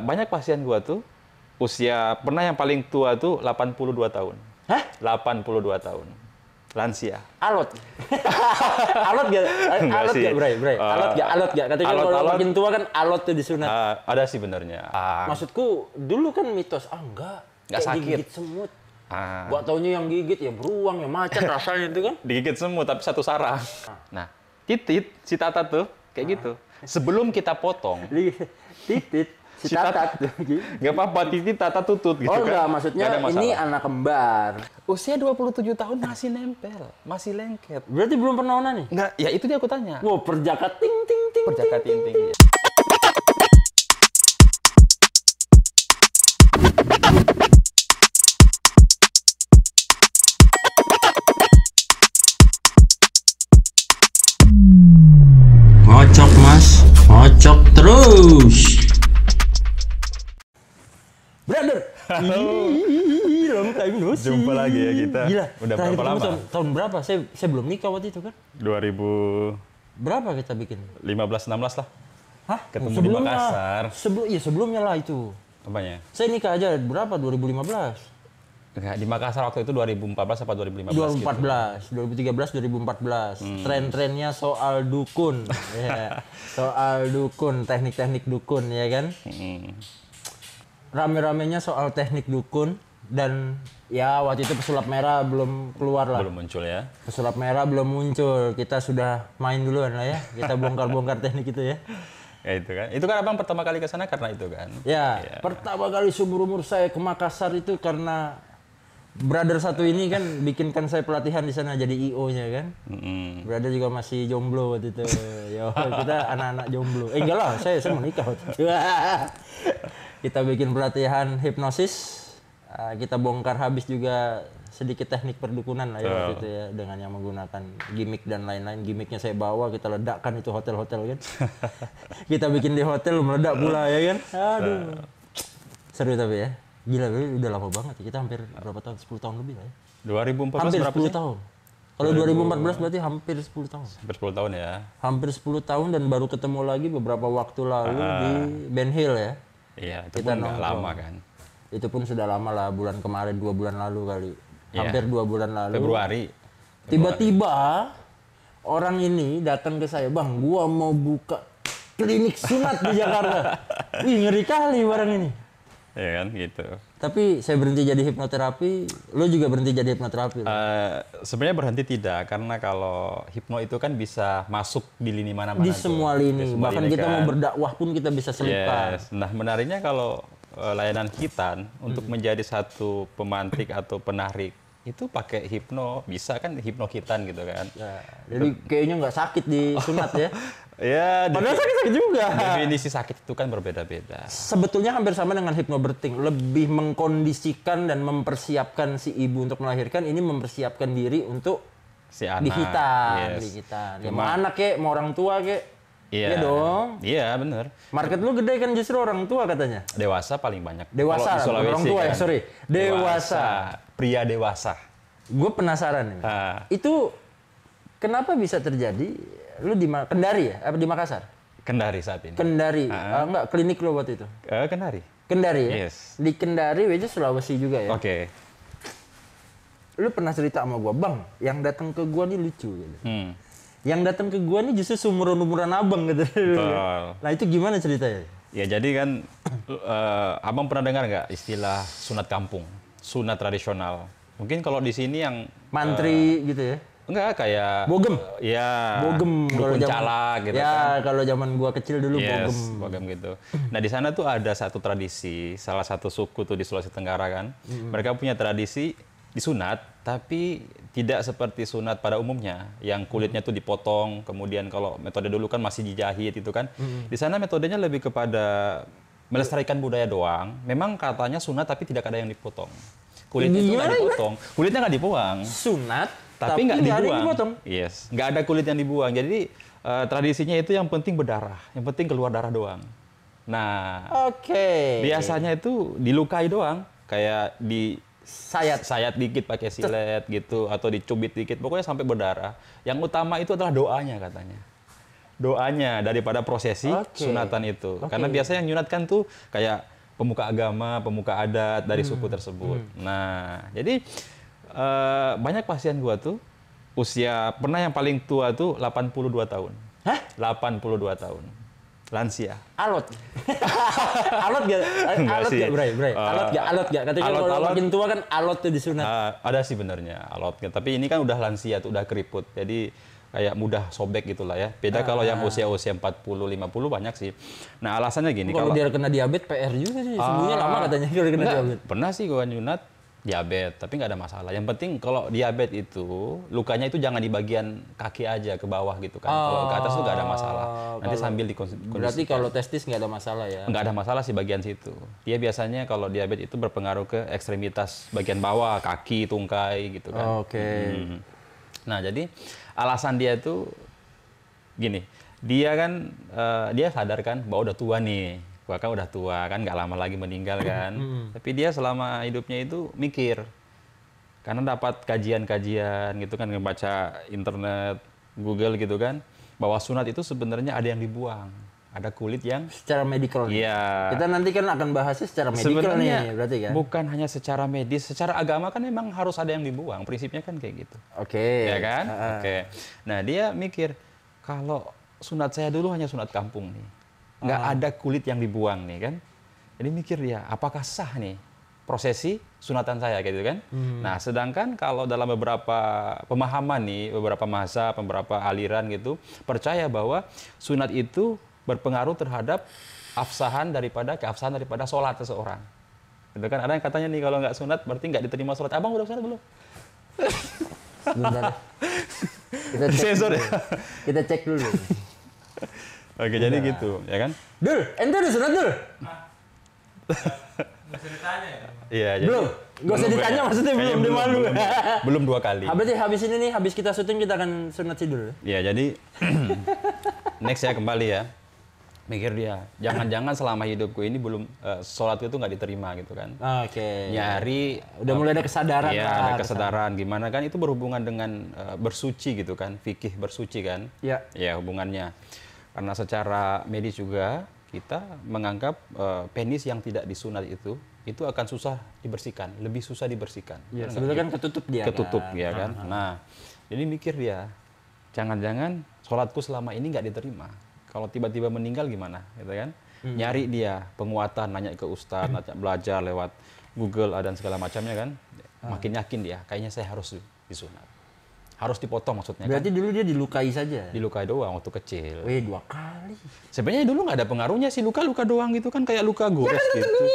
Banyak pasien gua tuh pernah yang paling tua tuh 82 tahun. Hah? 82 tahun. Lansia. Alot. Alot gak? Enggak Alot sih. gak, Bray? Alot gak? Alot gak? Katanya kalau makin tua kan alot tuh disunat. Ada sih benernya. Maksudku, dulu kan mitos, enggak. Nggak Kayak sakit. digigit semut. Ah, Gua taunya yang gigit ya beruang, ya macan rasanya itu kan. digigit semut tapi satu saraf. Nah, titit si Tata tuh kayak gitu. Sebelum kita potong, Titit, si Tatat. nggak apa-apa titit Tata tutut gitu Oh kan. enggak, Nggak maksudnya ada masalah. ini anak kembar. Usia 27 tahun masih nempel, masih lengket. Berarti belum pernah onan nih? Nggak, ya itu dia aku tanya. Wow, perjaka ting ting ting. Perjaka tinting. Ngocok mas, ngocok terus. Brother, long time no see. Jumpa lagi ya kita. Gila, Udah terakhir berapa ketemu lama? Tahun berapa? Saya belum nikah waktu itu kan. 2015-16 Berapa kita bikin? lah. Hah? Ketemu di Makassar. Sebelumnya lah itu. Apanya? Saya nikah aja berapa? 2015. Enggak, di Makassar waktu itu 2014 apa 2015 gitu. 2014, 2013. Tren-trennya soal dukun. Ya. Soal dukun, teknik-teknik dukun ya kan. Rame-ramenya soal teknik dukun dan ya waktu itu pesulap merah belum keluar lah. Belum muncul ya. Pesulap merah belum muncul. Kita sudah main duluan lah ya. Kita bongkar-bongkar teknik itu ya. Ya itu kan. Itu kan Abang pertama kali ke sana karena itu kan. Ya, Iya. pertama kali seumur-umur saya ke Makassar itu karena brother satu ini kan bikinkan saya pelatihan di sana jadi IO-nya kan. Brother juga masih jomblo waktu itu. Yo, kita anak-anak jomblo. Enggak lah, saya mau nikah waktu itu. Kita bikin pelatihan hipnosis. Kita bongkar habis juga sedikit teknik perdukunan lah ya waktu itu ya dengan yang menggunakan gimmick dan lain-lain. Gimmicknya saya bawa, kita ledakkan itu hotel-hotel kan. Kita bikin di hotel meledak pula ya kan. Aduh. Seru tapi ya. Gila, udah lama banget ya. Kita hampir berapa tahun? 10 tahun lebih lah ya. 2014 Hampir berapa 10 sih? tahun. Kalau 2014 berarti hampir 10 tahun. Hampir 10 tahun ya. Hampir 10 tahun dan baru ketemu lagi beberapa waktu lalu di Ben Hill ya. Iya, itu Kita pun nggak nongkrong. lama kan. Itu pun sudah lama lah, bulan kemarin, 2 bulan lalu kali. Iya. Hampir 2 bulan lalu. Februari. Tiba-tiba orang ini datang ke saya, "Bang, gua mau buka klinik sunat di Jakarta." Wih, ngeri kali barang ini. Ya kan gitu. Tapi saya berhenti jadi hipnoterapi, lo juga berhenti jadi hipnoterapi. Sebenarnya berhenti tidak karena kalau hipno itu kan bisa masuk di lini mana-mana. Di tuh. semua lini, semua bahkan lini kita kan. mau berdakwah pun kita bisa selipkan. Yes. Nah, menariknya kalau layanan kita untuk menjadi satu pemantik atau penarik itu pakai hipno, bisa kan hipnokitan gitu kan. Ya, jadi kayaknya nggak sakit di sunat ya. Ya, Padahal sakit juga. definisi sakit itu kan berbeda-beda. Sebetulnya hampir sama dengan hypnobirthing, lebih mengkondisikan dan mempersiapkan si ibu untuk melahirkan, ini mempersiapkan diri untuk Si anak. dihitan, Yes. dihitan. Ya, Cuma- mau anak kek, mau orang tua kek. Iya. Iya dong. Iya, bener. Market lu gede kan justru orang tua katanya. Dewasa paling banyak. Dewasa, Kalau di bukan Sulawesi orang tua ya, kan, sorry. Dewasa. Pria dewasa. Gue penasaran nih. Itu kenapa bisa terjadi? Lu di Kendari ya? Apa di Makassar? Kendari saat ini. Kendari. Enggak, klinik lo waktu itu. Kendari. Kendari ya? Yes. Di Kendari, which is Sulawesi juga ya? Oke. Lu pernah cerita sama gua, "Bang, yang datang ke gua nih lucu." Gitu. Hmm. Yang datang ke gua nih justru seumuran-umuran abang gitu. Betul. Nah itu gimana ceritanya? Ya jadi kan, abang pernah dengar nggak istilah sunat kampung, sunat tradisional? Mungkin kalau di sini yang Mantri gitu ya? enggak kayak Bogem? Ya. Bogem kalau Dukun zaman- calak gitu ya, kan. kalau zaman gua kecil dulu Yes, bogem. bogem gitu. Nah di sana tuh ada satu tradisi, salah satu suku tuh di Sulawesi Tenggara kan, mereka punya tradisi disunat, tapi tidak seperti sunat pada umumnya, yang kulitnya tuh dipotong, kemudian kalau metode dulu kan masih dijahit itu kan. Di sana metodenya lebih kepada melestarikan budaya doang. Memang katanya sunat tapi tidak ada yang dipotong. Kulitnya itu nggak Gimana, dipotong, kulitnya nggak dibuang. Sunat, Tapi nggak ada yang dibuang. dipotong. Yes, nggak ada kulit yang dibuang. Jadi tradisinya itu yang penting berdarah, yang penting keluar darah doang. Nah, Oke. biasanya itu dilukai doang, kayak di Sayat. sayat dikit pakai silet gitu, atau dicubit dikit, pokoknya sampai berdarah. Yang utama itu adalah doanya katanya. doanya daripada prosesi sunatan itu. Karena biasanya yang nyunatkan tuh kayak pemuka agama, pemuka adat dari suku tersebut. Nah, jadi banyak pasien gua tuh pernah yang paling tua tuh 82 tahun. Hah? 82 tahun. Lansia. Alot. Alot gak? Alot gak, Bray? Alot gak? Katanya kalau makin tua kan alot tuh disunat. Ada sih benernya alot. Tapi ini kan udah lansia tuh, udah keriput. Jadi kayak mudah sobek gitulah ya. Beda kalau yang usia-usia 40, 50 banyak sih. Nah, alasannya gini. Kalau dia kena diabetes, PR juga sih. Sembuhnya lama katanya kalau kena diabetes. Pernah sih gua nyunat diabetes, tapi nggak ada masalah. Yang penting kalau diabetes itu, lukanya itu jangan di bagian kaki aja, ke bawah gitu kan. Kalau ke atas tuh nggak ada masalah. Nanti sambil dikondisikan. Berarti kalau testis nggak ada masalah ya? Nggak ada masalah sih bagian situ. Dia biasanya kalau diabetes itu berpengaruh ke ekstremitas bagian bawah, kaki, tungkai gitu kan. Nah, jadi alasan dia itu gini, dia kan dia sadar kan bahwa udah tua nih, bahkan udah tua kan, nggak lama lagi meninggal kan. Tapi dia selama hidupnya itu mikir, karena dapat kajian-kajian gitu kan, ngebaca internet, Google gitu kan, bahwa sunat itu sebenarnya ada yang dibuang, ada kulit yang secara medikal. Iya. Kita nanti kan akan bahasnya secara medikal nih, berarti kan? Bukan hanya secara medis, secara agama kan memang harus ada yang dibuang. Prinsipnya kan kayak gitu. Ya kan? Nah, dia mikir, kalau sunat saya dulu hanya sunat kampung nih. Nggak ada kulit yang dibuang nih kan. Jadi mikir dia, apakah sah nih prosesi sunatan saya gitu kan. Nah, sedangkan kalau dalam beberapa pemahaman nih, beberapa mazhab, beberapa aliran gitu, percaya bahwa sunat itu berpengaruh terhadap keabsahan daripada sholat seseorang. Gitu kan, ada yang katanya nih kalau nggak sunat berarti nggak diterima sholat. Abang udah sunat belum? Sebentar. Kita cek Sensor dulu. ya? Kita cek dulu. Oke, jadi gitu, ya kan? Dul, ente udah sunat Dul? Nggak usah ditanya ya? Iya, jadi Belum? Gak usah ditanya maksudnya belum, dia malu. Belum 2 kali. Berarti habis ini nih, habis kita syuting kita akan sunat si Dul. Iya, jadi next ya kembali ya. Mikir dia, jangan-jangan selama hidupku ini belum sholatku itu nggak diterima gitu kan. Nyari udah mulai ada kesadaran. Iya, ada kesadaran gimana kan, itu berhubungan dengan bersuci gitu kan, fikih bersuci kan. Iya. Ya, hubungannya. Karena secara medis juga kita menganggap penis yang tidak disunat itu akan susah dibersihkan, lebih susah dibersihkan. Iya, sebetulnya kan ketutup dia. Ketutup ya kan. Nah, jadi mikir dia, jangan-jangan sholatku selama ini nggak diterima. Kalau tiba-tiba meninggal gimana, gitu kan? Nyari dia penguatan, nanya ke ustadz, nanya belajar lewat Google dan segala macamnya kan. Makin yakin dia, kayaknya saya harus disunat. Harus dipotong maksudnya. Berarti kan? dulu dia dilukai saja? Dilukai doang waktu kecil. 2 kali. Sebenarnya dulu nggak ada pengaruhnya sih, luka-luka doang gitu kan, kayak luka gores gitu.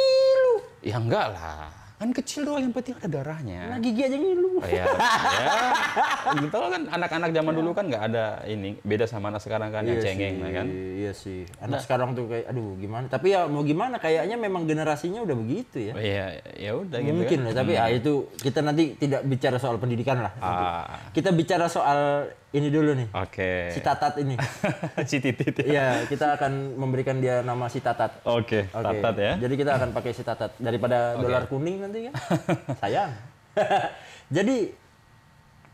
Ya enggak lah. Kan kecil doang, yang penting ada darahnya. Nah, gigi aja ngilu. Oh, ya. Gitu kan anak-anak zaman dulu kan nggak ada ini, beda sama anak sekarang kan yang cengeng kan. Iya sih. Anak sekarang tuh kayak aduh gimana. Tapi ya mau gimana, kayaknya memang generasinya udah begitu ya. Oh, iya, ya udah gitu. Mungkin kan. lah, tapi itu kita nanti tidak bicara soal pendidikan lah. Kita bicara soal ini dulu nih. Oke. Si Tatat ini. Si Titit ya. Iya, kita akan memberikan dia nama si Tatat. Oke, Tatat ya. Jadi kita akan pakai si Tatat daripada dolar kuning nanti kan. Sayang. Jadi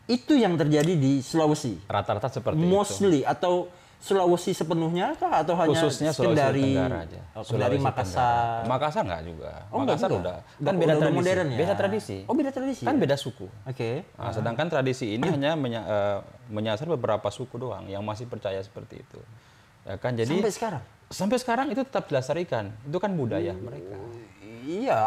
itu yang terjadi di Sulawesi. Rata-rata seperti Mostly atau Sulawesi sepenuhnya kah atau hanya khususnya Sulawesi Tenggara aja. Dari Makassar. Makassar nggak juga. Oh, Makassar enggak juga. kan beda Udah tradisi. modern ya? Beda tradisi. Oh, beda tradisi. Kan ya? beda suku. Oke. Nah, sedangkan tradisi ini hanya menyasar beberapa suku doang yang masih percaya seperti itu. Ya kan, jadi sampai sekarang itu tetap dilestarikan. Itu kan budaya mereka. Iya.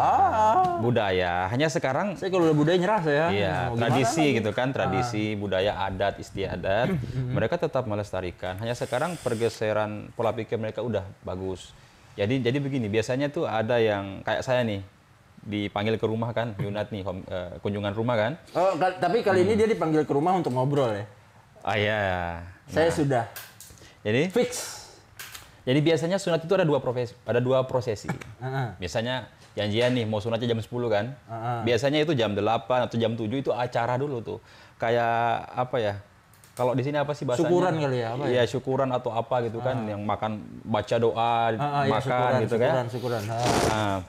Budaya. Hanya sekarang Saya kalau udah budaya nyerah saya. iya, tradisi gitu kan, tradisi, budaya, adat, istiadat, mereka tetap melestarikan. Hanya sekarang pergeseran pola pikir mereka udah bagus. Jadi begini, biasanya tuh ada yang kayak saya nih, dipanggil ke rumah kan, Yunat nih, kunjungan rumah kan. Oh, tapi kali ini dia dipanggil ke rumah untuk ngobrol ya. Ah iya. Saya sudah Jadi fix. Jadi biasanya sunat itu ada dua prosesi. Biasanya janjian nih mau sunatnya jam 10 kan. Biasanya itu jam 8 atau jam 7 itu acara dulu tuh. Kayak apa ya? Kalau di sini apa sih bahasanya? Syukuran kali ya, apa ya? Iya, syukuran atau apa gitu kan, yang makan, baca doa, makan gitu kan. Syukuran. Nah,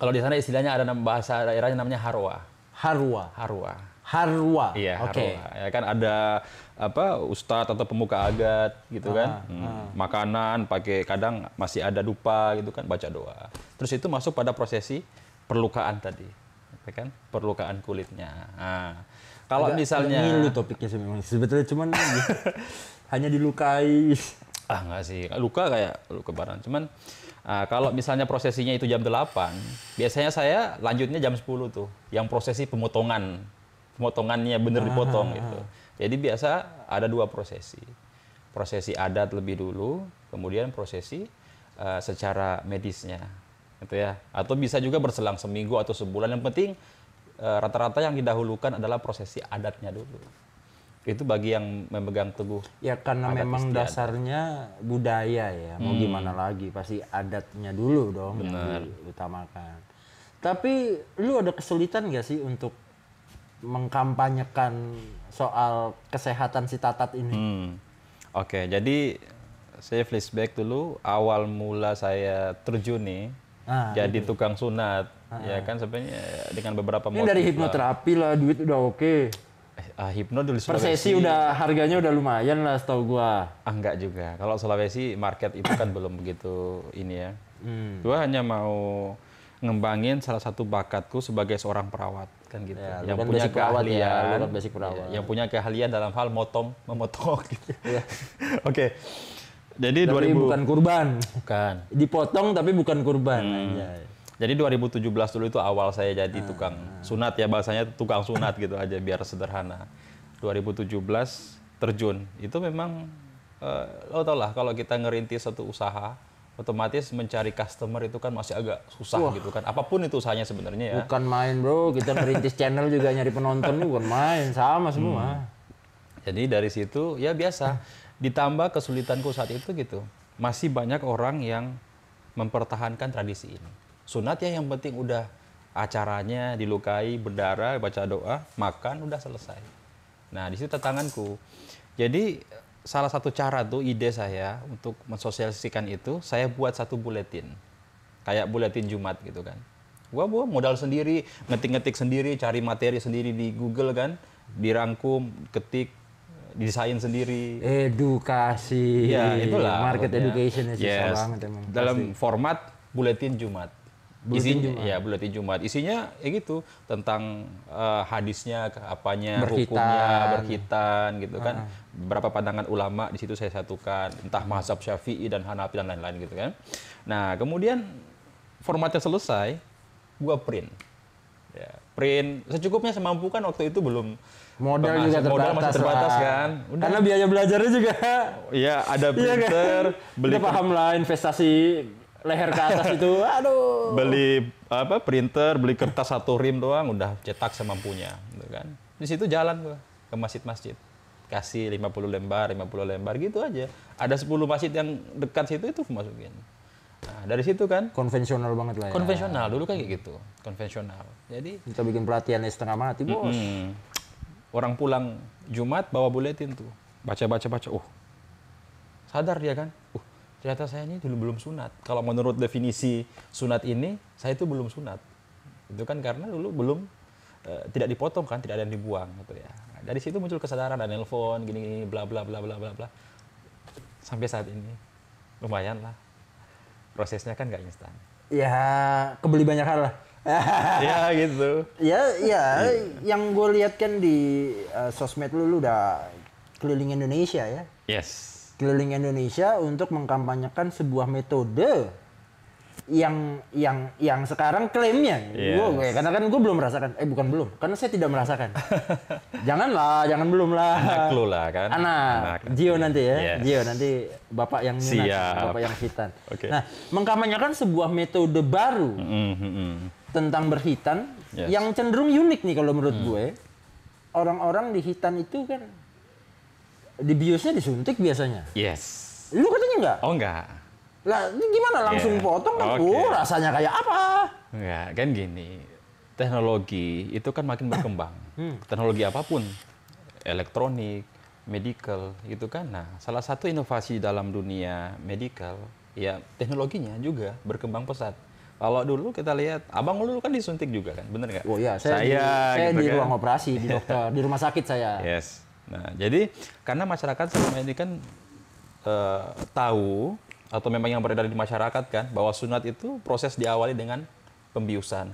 kalau di sana istilahnya ada bahasa daerahnya namanya harwa. Harwa. Harwa. Iya, Oke. harwa. Ya kan ada apa ustadz atau pemuka adat gitu kan. Makanan pakai kadang masih ada dupa gitu kan baca doa. Terus itu masuk pada prosesi perlukaan tadi. Ya kan? Perlukaan kulitnya. Nah, kalau misalnya ngilu topiknya sih memang. Sebetulnya cuman hanya dilukai. enggak sih. Luka kayak luka barang. Cuman kalau misalnya prosesinya itu jam 8, biasanya saya lanjutnya jam 10 tuh. Yang prosesi pemotongan. Pemotongannya bener dipotong gitu. Jadi biasa ada 2 prosesi. Prosesi adat lebih dulu, kemudian prosesi secara medisnya. Gitu ya. Atau bisa juga berselang seminggu atau sebulan. Yang penting rata-rata yang didahulukan adalah prosesi adatnya dulu. Itu bagi yang memegang teguh. Ya karena adat memang istiadat. dasarnya budaya ya. Mau gimana lagi, pasti adatnya dulu dong Bener. yang diutamakan. Tapi lu ada kesulitan nggak sih untuk mengkampanyekan soal kesehatan si Tatat ini? Oke, jadi saya flashback dulu awal mula saya terjun nih jadi tukang sunat. Ya kan sebenarnya dengan beberapa Ini motif dari lah. hipnoterapi lah, duit udah oke. Hipno dulu Per Sulawesi. sesi udah harganya udah lumayan lah setahu gua. Enggak juga. Kalau Sulawesi market itu kan belum begitu ini ya. Gua hanya mau ngembangin salah satu bakatku sebagai seorang perawat kan gitu. Ya, lu yang kan punya basic perawat ya, keahlian, lu kan basic perawat. yang punya keahlian dalam hal memotong gitu. Oke. Jadi Tapi 2000 bukan kurban. bukan. Dipotong tapi bukan kurban. Anjay. Jadi 2017 dulu itu awal saya jadi tukang sunat ya, bahasanya tukang sunat gitu aja biar sederhana. 2017 terjun. Itu memang lo tau lah kalau kita ngerintis satu usaha, otomatis mencari customer itu kan masih agak susah gitu kan. Apapun itu usahanya sebenarnya ya. Bukan main bro, kita ngerintis channel juga nyari penonton nih bukan main, sama semua. Jadi dari situ ya biasa. Ditambah kesulitanku saat itu gitu. Masih banyak orang yang mempertahankan tradisi ini. Sunat ya yang penting udah acaranya dilukai, berdarah, baca doa, makan udah selesai. Nah, di situ tantanganku. Jadi salah satu cara tuh ide saya untuk mensosialisasikan itu, saya buat satu buletin. Kayak buletin Jumat gitu kan. Gua modal sendiri, ngetik-ngetik sendiri, cari materi sendiri di Google kan, dirangkum, ketik, desain sendiri. Edukasi. Ya, itulah. Market maksudnya. education susah Yes. banget emang. Dalam format buletin Jumat. Buletin Isinya, ya buletin Jumat. Isinya ya gitu tentang hadisnya, apanya, Berkhitan. hukumnya, berkhitan gitu kan. Beberapa pandangan ulama di situ saya satukan, entah mazhab Syafi'i dan Hanafi dan lain-lain gitu kan. Nah, kemudian formatnya selesai, gua print. Ya, print secukupnya semampu kan waktu itu belum Modal juga terbatas. modal masih terbatas lah. kan. Udah. Karena biaya belajarnya juga. Iya, ada Iya kan? printer, beli Kita paham lah investasi leher ke atas itu. Aduh. beli apa printer, beli kertas 1 rim doang udah cetak semampunya gitu kan. Di situ jalan gua ke masjid-masjid. Kasih 50 lembar gitu aja. Ada 10 masjid yang dekat situ itu masukin. Nah, dari situ kan Konvensional banget lah ya. konvensional dulu kayak gitu, konvensional. Jadi Kita bikin pelatihan setengah mati, bos. orang pulang Jumat bawa buletin tuh, baca. Oh, sadar dia kan, ternyata saya ini dulu belum sunat. Kalau menurut definisi sunat ini, saya itu belum sunat. Itu kan karena dulu belum tidak dipotong kan, tidak ada yang dibuang gitu ya. Nah, dari situ muncul kesadaran, ada nelpon, gini bla bla bla bla bla bla. Sampai saat ini lumayan lah. Prosesnya kan nggak instan. Ya, kebeli banyak hal lah. Ya gitu. Ya, yang gue lihat kan di sosmed lu udah keliling Indonesia ya. Yes. Keliling Indonesia untuk mengkampanyekan sebuah metode yang sekarang klaimnya. Yes. Karena kan gue belum merasakan. Bukan belum, karena saya tidak merasakan. Jangan belum lah. Anak lu lah kan. Anak. Gio nanti ya. Yes. Gio nanti bapak yang nyunat, Siap. bapak yang hitan. Oke. Nah, mengkampanyekan sebuah metode baru tentang berhitan Yes. yang cenderung unik nih kalau menurut gue. Orang-orang di hitan itu kan di biosnya disuntik biasanya. Yes. Lu katanya enggak? Oh enggak. Lah, ini gimana langsung Yeah. potong kan? Oke. Rasanya kayak apa? Enggak, kan gini. Teknologi itu kan makin berkembang. Teknologi apapun, elektronik, medical, itu kan. Nah, salah satu inovasi dalam dunia medical, ya teknologinya juga berkembang pesat. Kalau dulu kita lihat, abang dulu kan disuntik juga kan, bener nggak? Oh iya, saya gitu di kan. ruang operasi, di dokter, di rumah sakit saya. Yes. Nah, jadi karena masyarakat selama ini kan tahu atau memang yang beredar di masyarakat kan bahwa sunat itu proses diawali dengan pembiusan,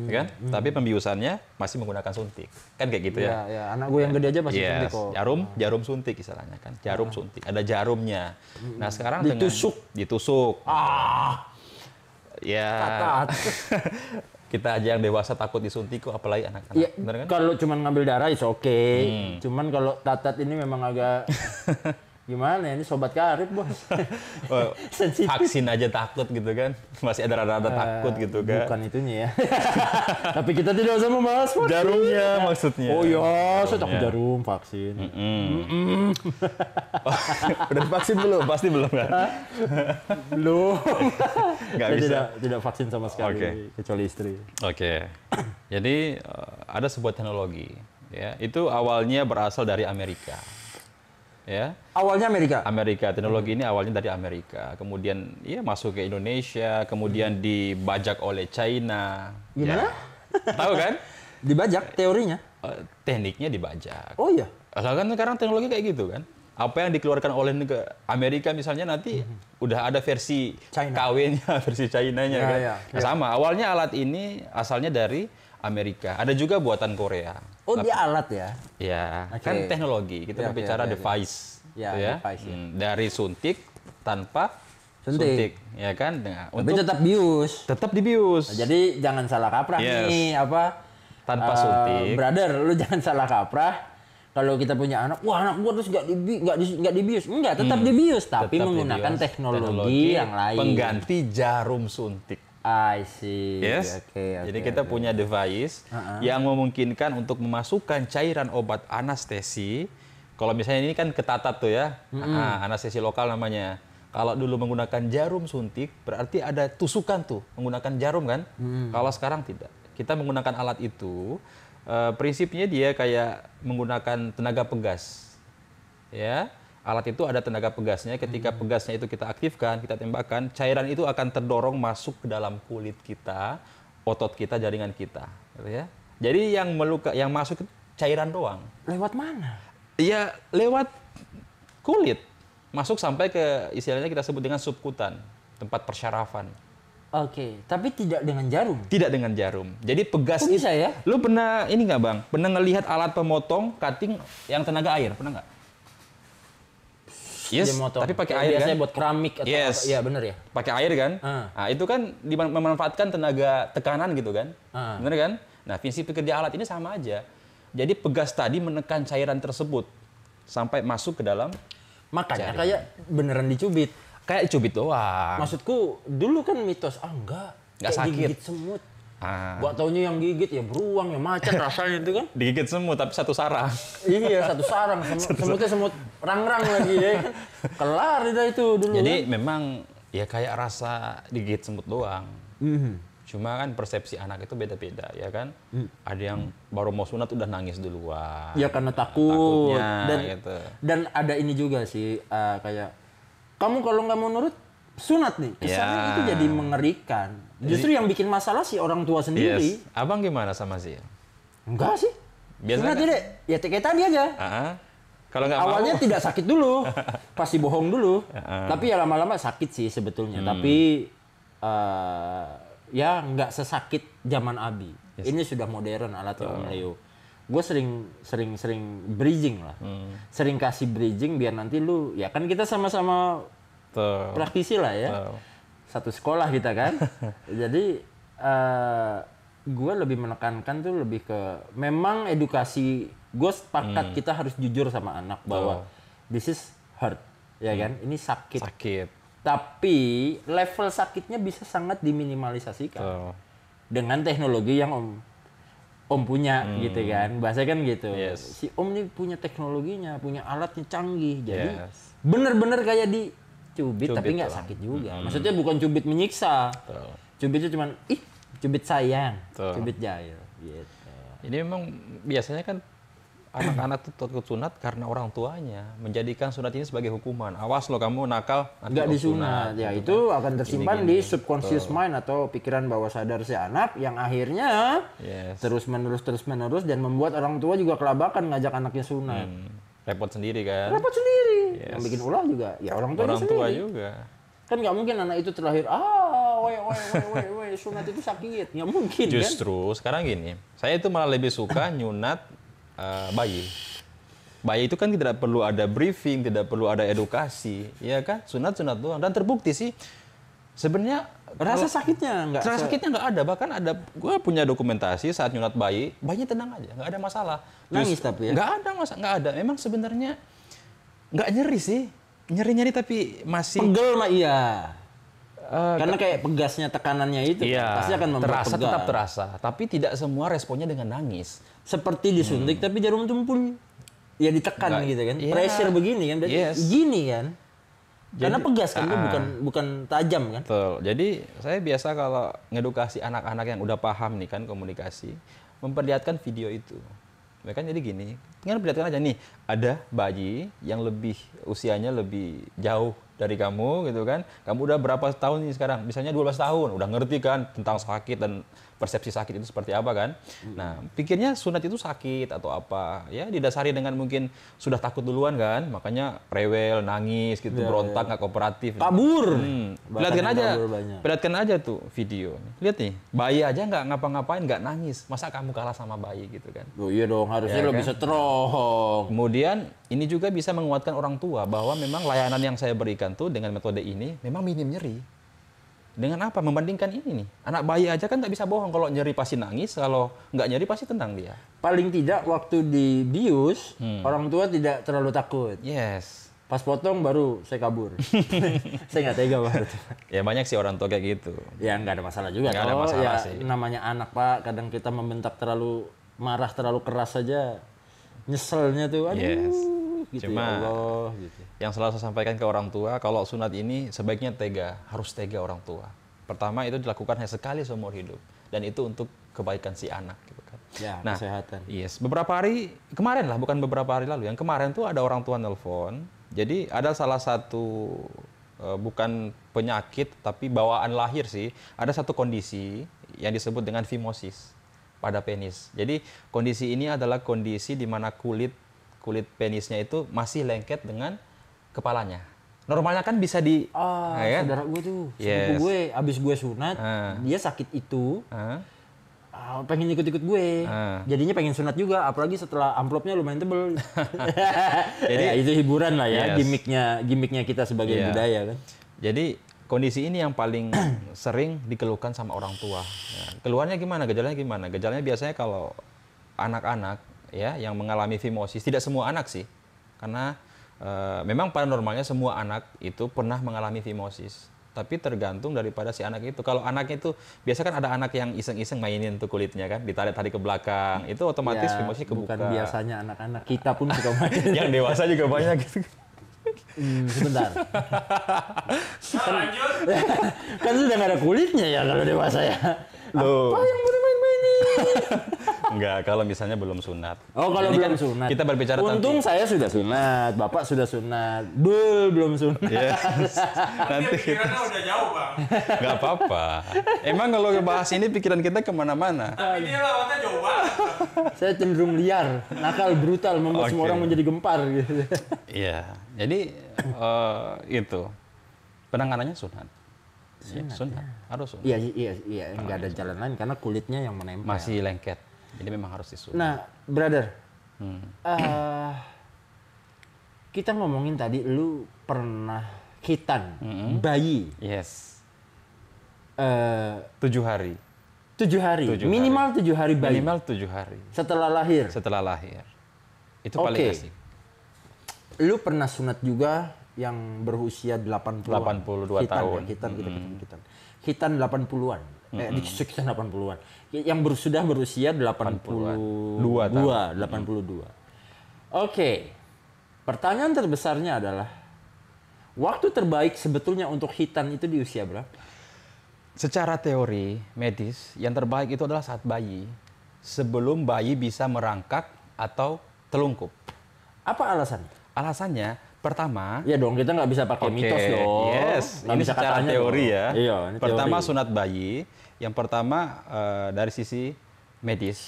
ya kan? Tapi pembiusannya masih menggunakan suntik, kan kayak gitu ya? Ya, anak gue yang gede aja masih suntik Yes, kok. jarum suntik istilahnya kan, jarum suntik, ada jarumnya. Nah sekarang ditusuk. Ya, kita aja yang dewasa takut disuntik kok, apalagi anak-anak. Ya, Bener kan? kalau cuma ngambil darah is oke. Cuman kalau tatat ini memang agak gimana ya, ini sobat karib bos. Oh, Sensitif. vaksin aja takut gitu kan, masih ada rada-rada takut gitu kan. Bukan itunya ya. Tapi kita tidak usah membahas vaksin. Jarumnya maksudnya. Oh iya, saya takut jarum vaksin. Udah divaksin belum? Pasti belum kan? Belum. Nggak Saya bisa. tidak vaksin sama sekali, Oke. kecuali istri. Oke. Jadi ada sebuah teknologi, ya. Itu awalnya berasal dari Amerika. Ya. Awalnya Amerika. Amerika, teknologi ini awalnya dari Amerika, kemudian ya masuk ke Indonesia, kemudian dibajak oleh China. Gimana? Ya. Tahu kan? Dibajak teorinya. Tekniknya dibajak. Oh iya. Kan sekarang teknologi kayak gitu kan. Apa yang dikeluarkan oleh negara Amerika misalnya nanti udah ada versi China. KW-nya, versi China-nya kan. Ya. Nah, sama, awalnya alat ini asalnya dari Amerika. Ada juga buatan Korea. Oh dia alat ya. Ya, Oke. kan teknologi. Kita Ya, berbicara oke. device. Ya, gitu device, ya. Dari suntik tanpa Suntik. ya kan? Nah, Tapi tetap bius. tetap dibius. Nah, jadi jangan salah kaprah Yes. nih apa Tanpa suntik. brother, lu jangan salah kaprah. Kalau kita punya anak, wah anak gua terus nggak dibius. Enggak, tetap dibius tapi Tetap menggunakan dibius. teknologi yang lain. Pengganti jarum suntik. I see. Yes. Oke. Jadi kita punya device yang memungkinkan untuk memasukkan cairan obat anestesi. Kalau misalnya ini kan ketatat tuh ya, anestesi lokal namanya. Kalau dulu menggunakan jarum suntik, berarti ada tusukan tuh menggunakan jarum kan. Kalau sekarang tidak. Kita menggunakan alat itu, prinsipnya dia kayak menggunakan tenaga pegas. Ya. Alat itu ada tenaga pegasnya, ketika pegasnya itu kita aktifkan, kita tembakkan, cairan itu akan terdorong masuk ke dalam kulit kita, otot kita, jaringan kita, gitu ya. Jadi yang masuk ke cairan doang. Lewat mana? Ya lewat kulit, masuk sampai ke istilahnya kita sebut dengan subkutan, tempat persyarafan. Oke, tapi tidak dengan jarum. Tidak dengan jarum. Jadi pegas Kok bisa ya? Lu pernah ini nggak bang? Pernah ngelihat alat pemotong cutting yang tenaga air? Pernah nggak? Yes, Dia motong. tapi pakai Kayak air biasanya kan? buat keramik atau Yes. apa. Iya bener ya. Pakai air kan? Ah. Nah, itu kan memanfaatkan tenaga tekanan gitu kan? Ah. Bener kan? Nah, prinsip kerja alat ini sama aja. Jadi pegas tadi menekan cairan tersebut sampai masuk ke dalam, Makanya kayak beneran dicubit. kayak cubit doang. Maksudku dulu kan mitos, enggak Nggak kayak sakit. digigit semut. Ah, Gua taunya yang gigit ya beruang ya macan rasanya itu kan. digigit semut tapi satu sarang. Iya satu sarang semutnya semut rang-rang lagi ya kan. Kelar itu dulu. Jadi memang ya kayak rasa digigit semut doang. Cuma kan persepsi anak itu beda-beda ya kan. Ada yang baru mau sunat udah nangis duluan. Ya karena takut Takutnya, dan gitu. dan ada ini juga sih kayak kamu kalau nggak mau nurut sunat nih kesannya Ya. itu jadi mengerikan. Justru yang bikin masalah sih orang tua sendiri. Yes. Abang gimana sama sih? Enggak sih. Biasa Sunat nggak? tidak. Ya kayak tadi aja. Kalau nggak Awalnya mau, tidak sakit dulu, pasti bohong dulu. Tapi ya lama-lama sakit sih sebetulnya. Tapi ya nggak sesakit zaman Abi. Ini sudah modern alatnya Om Leo. Gue sering bridging lah, sering kasih bridging biar nanti lu ya kan kita sama-sama tuh. praktisi lah ya, Tuh. satu sekolah kita kan. Jadi gue lebih menekankan tuh lebih ke memang edukasi. Gue sepakat kita harus jujur sama anak bahwa this is hurt, ya kan? Ini sakit. Sakit. Tapi level sakitnya bisa sangat diminimalisasikan Tuh. dengan teknologi yang Om punya gitu kan. Bahasa kan gitu. Yes. Si Om ini punya teknologinya, punya alatnya canggih. Jadi Yes. bener-bener kayak dicubit tapi nggak doang. sakit juga. Maksudnya bukan cubit menyiksa. Tuh. Cubitnya cuman cubit sayang, Tuh. cubit jahil gitu. Ini memang biasanya kan anak-anak tuh takut sunat karena orang tuanya menjadikan sunat ini sebagai hukuman. Awas lo kamu nakal, nanti Nggak lo disunat. Ya gitu itu kan. akan tersimpan di subconscious mind atau pikiran bawah sadar si anak yang akhirnya Yes. terus menerus dan membuat orang tua juga kelabakan ngajak anaknya sunat. Repot sendiri kan. Repot sendiri. Yes. Yang bikin ulah juga ya orang tuanya Orang tua sendiri. juga. Kan nggak mungkin anak itu terlahir sunat itu sakit. Nggak mungkin kan? Justru sekarang gini, saya itu malah lebih suka nyunat bayi. Bayi itu kan tidak perlu ada briefing, tidak perlu ada edukasi, ya kan? Sunat-sunat doang. Dan terbukti sih, sebenarnya Rasa sakitnya nggak. rasa sakitnya nggak ada. Bahkan ada, gue punya dokumentasi saat nyunat bayi, bayinya tenang aja, nggak ada masalah. Nangis tapi ya? Nggak ada masalah, nggak ada. Memang sebenarnya nggak nyeri sih, nyeri-nyeri tapi masih. Pegel mah iya. Karena kayak pegasnya tekanannya itu Iya, pasti akan membuat terasa pegal. tetap terasa, tapi tidak semua responnya dengan nangis. Seperti disuntik tapi jarum tumpul ya ditekan Nggak, gitu kan. iya. Pressure begini kan berarti Yes. gini kan. Karena Jadi, pegas kan itu bukan tajam kan. Betul. Jadi saya biasa kalau ngedukasi anak-anak yang udah paham nih kan komunikasi, memperlihatkan video itu. Mereka jadi gini, tinggal perlihatkan aja nih, ada bayi yang usianya lebih jauh dari kamu gitu kan. Kamu udah berapa tahun nih sekarang? Misalnya 12 tahun, udah ngerti kan tentang sakit dan persepsi sakit itu seperti apa kan. Nah, pikirnya sunat itu sakit atau apa. Ya didasari dengan mungkin sudah takut duluan kan, makanya rewel, nangis gitu, berontak, nggak kooperatif. Kabur. Perlihatkan Bahkan aja, kabur banyak. perlihatkan aja tuh video. Lihat nih, bayi aja nggak ngapa-ngapain, nggak nangis. Masa kamu kalah sama bayi gitu kan? Oh iya dong, harusnya Ya lebih kan? strong. Kemudian ini juga bisa menguatkan orang tua bahwa memang layanan yang saya berikan tuh dengan metode ini memang minim nyeri. Dengan apa? Membandingkan ini nih. Anak bayi aja kan nggak bisa bohong. Kalau nyeri pasti nangis, kalau nggak nyeri pasti tenang dia. Paling tidak waktu dibius, orang tua tidak terlalu takut. Yes. Pas potong baru saya kabur. Saya nggak tega banget. Ya banyak sih orang tua kayak gitu. Ya nggak ada masalah juga. Nggak ada Kalau masalah ya sih. namanya anak Pak, kadang kita membentak terlalu marah terlalu keras saja, nyeselnya tuh, aduh, Yes. gitu Cuma, ya Allah, gitu. Yang selalu saya sampaikan ke orang tua, kalau sunat ini sebaiknya tega, harus tega orang tua. Pertama itu dilakukan hanya sekali seumur hidup, dan itu untuk kebaikan si anak, gitu kan. Ya, Nah, kesehatan. yes, beberapa hari kemarin lah, bukan beberapa hari lalu. Yang kemarin tuh ada orang tua nelpon. Jadi ada salah satu bukan penyakit tapi bawaan lahir sih. Ada satu kondisi yang disebut dengan fimosis pada penis. Jadi kondisi ini adalah kondisi di mana kulit penisnya itu masih lengket dengan kepalanya. Normalnya kan bisa Ah, ya kan? saudara gue tuh, Yes. sepupu gue, abis gue sunat, dia sakit itu, Hah? pengen ikut-ikut gue. Jadinya pengen sunat juga, apalagi setelah amplopnya lumayan tebel. Jadi, ya, itu hiburan lah ya, Yes. gimmicknya kita sebagai Iya. budaya kan. Jadi kondisi ini yang paling sering dikeluhkan sama orang tua. Nah, keluhannya gimana? Gejalanya gimana? Gejalanya biasanya kalau anak-anak ya yang mengalami fimosis, tidak semua anak sih, karena memang pada normalnya semua anak itu pernah mengalami fimosis. Tapi tergantung daripada si anak itu. Kalau anaknya itu biasa kan ada anak yang iseng-iseng mainin tuh kulitnya kan, ditarik-tarik ke belakang, itu otomatis Ya, fimosis kebuka. bukan biasanya anak-anak, kita pun suka main. Yang dewasa juga banyak gitu. Sebentar. Nah, lanjut. Kan sudah nggak ada kulitnya ya kalau dewasa ya. Loh. Apa yang baru main-main ini? Enggak, kalau misalnya belum sunat. Oh, kalau Ini belum kan sunat. Kita berbicara Untung saya sudah sunat, Bapak sudah sunat. Dul belum sunat. Yes. Nanti Pikirannya udah jauh, Bang. nggak apa-apa. Emang kalau ngebahas ini pikiran kita kemana-mana. Tapi dia lawatnya jauh banget. Saya cenderung liar, nakal, brutal, membuat semua Oke. orang menjadi gempar gitu. Iya. Jadi itu penanganannya sunat. Sunat. Harus sunat. Iya, nggak ada jalan lain karena kulitnya yang menempel. Masih lengket. Jadi memang harus disunat. Nah, brother, Hmm. kita ngomongin tadi lu pernah khitan bayi Yes. 7 7 hari. hari, 7 hari. minimal 7 hari bayi Minimal 7 hari setelah lahir. setelah lahir. Itu Oke. paling asik. Lu pernah sunat juga yang berusia 80-an. 82 tahun. Khitan, khitan 80-an. Khitan 80-an. Yang sudah berusia 82. 82. Oke. Pertanyaan terbesarnya adalah waktu terbaik sebetulnya untuk khitan itu di usia berapa? Secara teori medis, yang terbaik itu adalah saat bayi. Sebelum bayi bisa merangkak atau telungkup. Apa alasan? Alasannya, pertama, Ya dong, kita nggak bisa pakai mitos dong. yes, Nggak ini bisa secara katanya teori dong. ya. Iya, ini Pertama teori. sunat bayi, yang pertama dari sisi medis,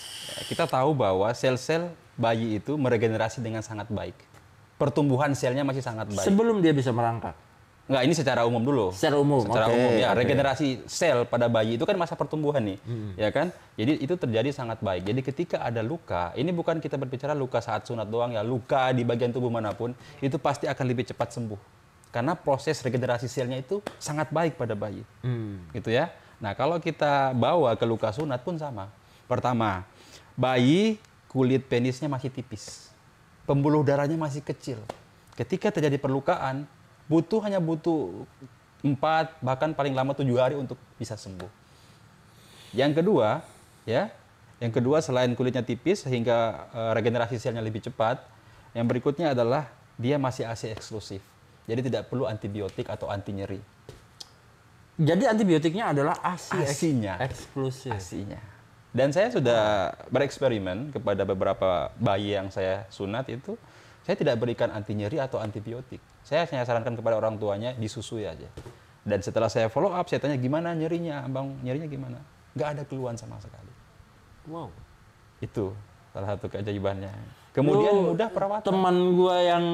kita tahu bahwa sel-sel bayi itu meregenerasi dengan sangat baik. Pertumbuhan selnya masih sangat baik. Sebelum dia bisa merangkak. Enggak, ini secara umum dulu. Secara umum, Secara oke, umum ya, oke. regenerasi sel pada bayi itu kan masa pertumbuhan nih, ya kan? Jadi itu terjadi sangat baik. Jadi ketika ada luka, ini bukan kita berbicara luka saat sunat doang ya, luka di bagian tubuh manapun itu pasti akan lebih cepat sembuh. Karena proses regenerasi selnya itu sangat baik pada bayi. Gitu ya. Nah, kalau kita bawa ke luka sunat pun sama. Pertama, bayi kulit penisnya masih tipis. Pembuluh darahnya masih kecil. Ketika terjadi perlukaan, hanya butuh 4 bahkan paling lama 7 hari untuk bisa sembuh. Yang kedua, selain kulitnya tipis sehingga regenerasi selnya lebih cepat, yang berikutnya adalah dia masih ASI eksklusif. Jadi tidak perlu antibiotik atau anti nyeri. Jadi antibiotiknya adalah ASI-nya. eksklusif. ASI-nya. Dan saya sudah bereksperimen kepada beberapa bayi yang saya sunat itu, saya tidak berikan anti nyeri atau antibiotik. Saya sarankan kepada orang tuanya disusui aja. Dan setelah saya follow up, saya tanya gimana nyerinya, Bang, nyerinya gimana? Nggak ada keluhan sama sekali. Wow. Itu salah satu keajaibannya. Kemudian Lu, mudah perawatan. Teman gua yang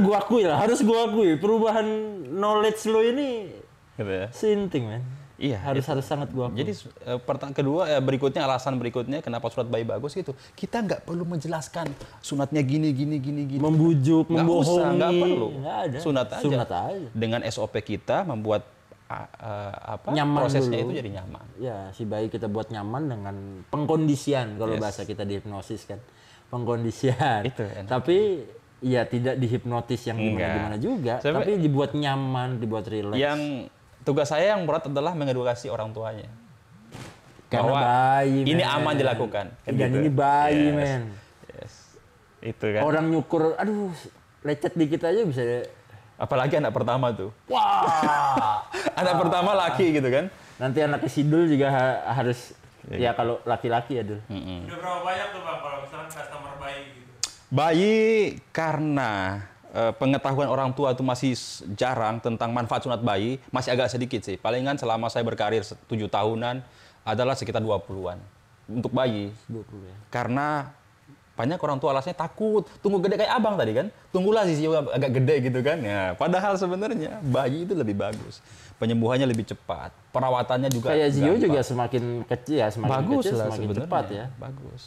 gua akui lah, harus gua akui perubahan knowledge lo ini Gitu ya. sinting, men. Iya, harus sangat gua akui. Jadi berikutnya alasan berikutnya kenapa sunat bayi bagus itu kita nggak perlu menjelaskan sunatnya gini. membujuk, Nggak usah, membohongi, nggak perlu. nggak ada. Sunat aja. Sunat aja. Dengan SOP kita membuat Nyaman prosesnya dulu. itu jadi nyaman. Ya, si bayi kita buat nyaman dengan pengkondisian kalau Yes. bahasa kita di hipnosis kan. Pengkondisian. Itu enak. Tapi ya tidak dihipnotis yang gimana-gimana juga, Sampai- tapi dibuat nyaman, dibuat rileks. Yang tugas saya yang berat adalah mengedukasi orang tuanya. Karena bahwa bayi, ini men. aman dilakukan. Kan Dan gitu. ini bayi, Yes. men. Yes. Itu kan. Orang nyukur, aduh, lecet dikit aja bisa. Apalagi anak pertama tuh. Wah. Anak pertama laki gitu kan. Nanti anaknya Sidul juga harus, ya kalau laki-laki ya, Dul. Udah berapa banyak tuh bang kalau misalkan customer bayi gitu? Bayi karena pengetahuan orang tua itu masih jarang tentang manfaat sunat bayi, masih agak sedikit sih. Palingan selama saya berkarir 7 tahunan adalah sekitar 20-an untuk bayi. 20 ya. Karena banyak orang tua alasnya takut, tunggu gede kayak abang tadi kan, tunggulah sih agak gede gitu kan. Ya, padahal sebenarnya bayi itu lebih bagus, penyembuhannya lebih cepat, perawatannya juga Kayak Zio gampang. juga semakin kecil ya, semakin bagus kecil lah semakin sebenarnya. cepat ya. Bagus,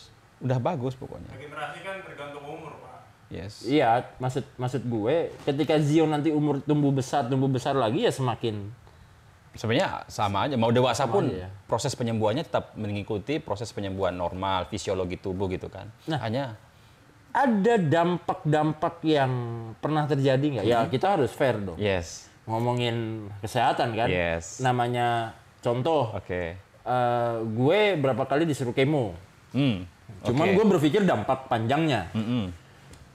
udah bagus pokoknya. Regenerasi kan tergantung umur pak. Yes. Iya, maksud gue ketika Zio nanti umur tumbuh besar lagi ya semakin Sebenarnya sama aja, mau dewasa pun aja ya. proses penyembuhannya tetap mengikuti proses penyembuhan normal, fisiologi tubuh gitu kan. Nah. Hanya ada dampak-dampak yang pernah terjadi nggak? Ya kita harus fair dong. yes, Ngomongin kesehatan kan. Yes. Namanya contoh, oke. gue berapa kali disuruh kemo. Cuman oke. gue berpikir dampak panjangnya.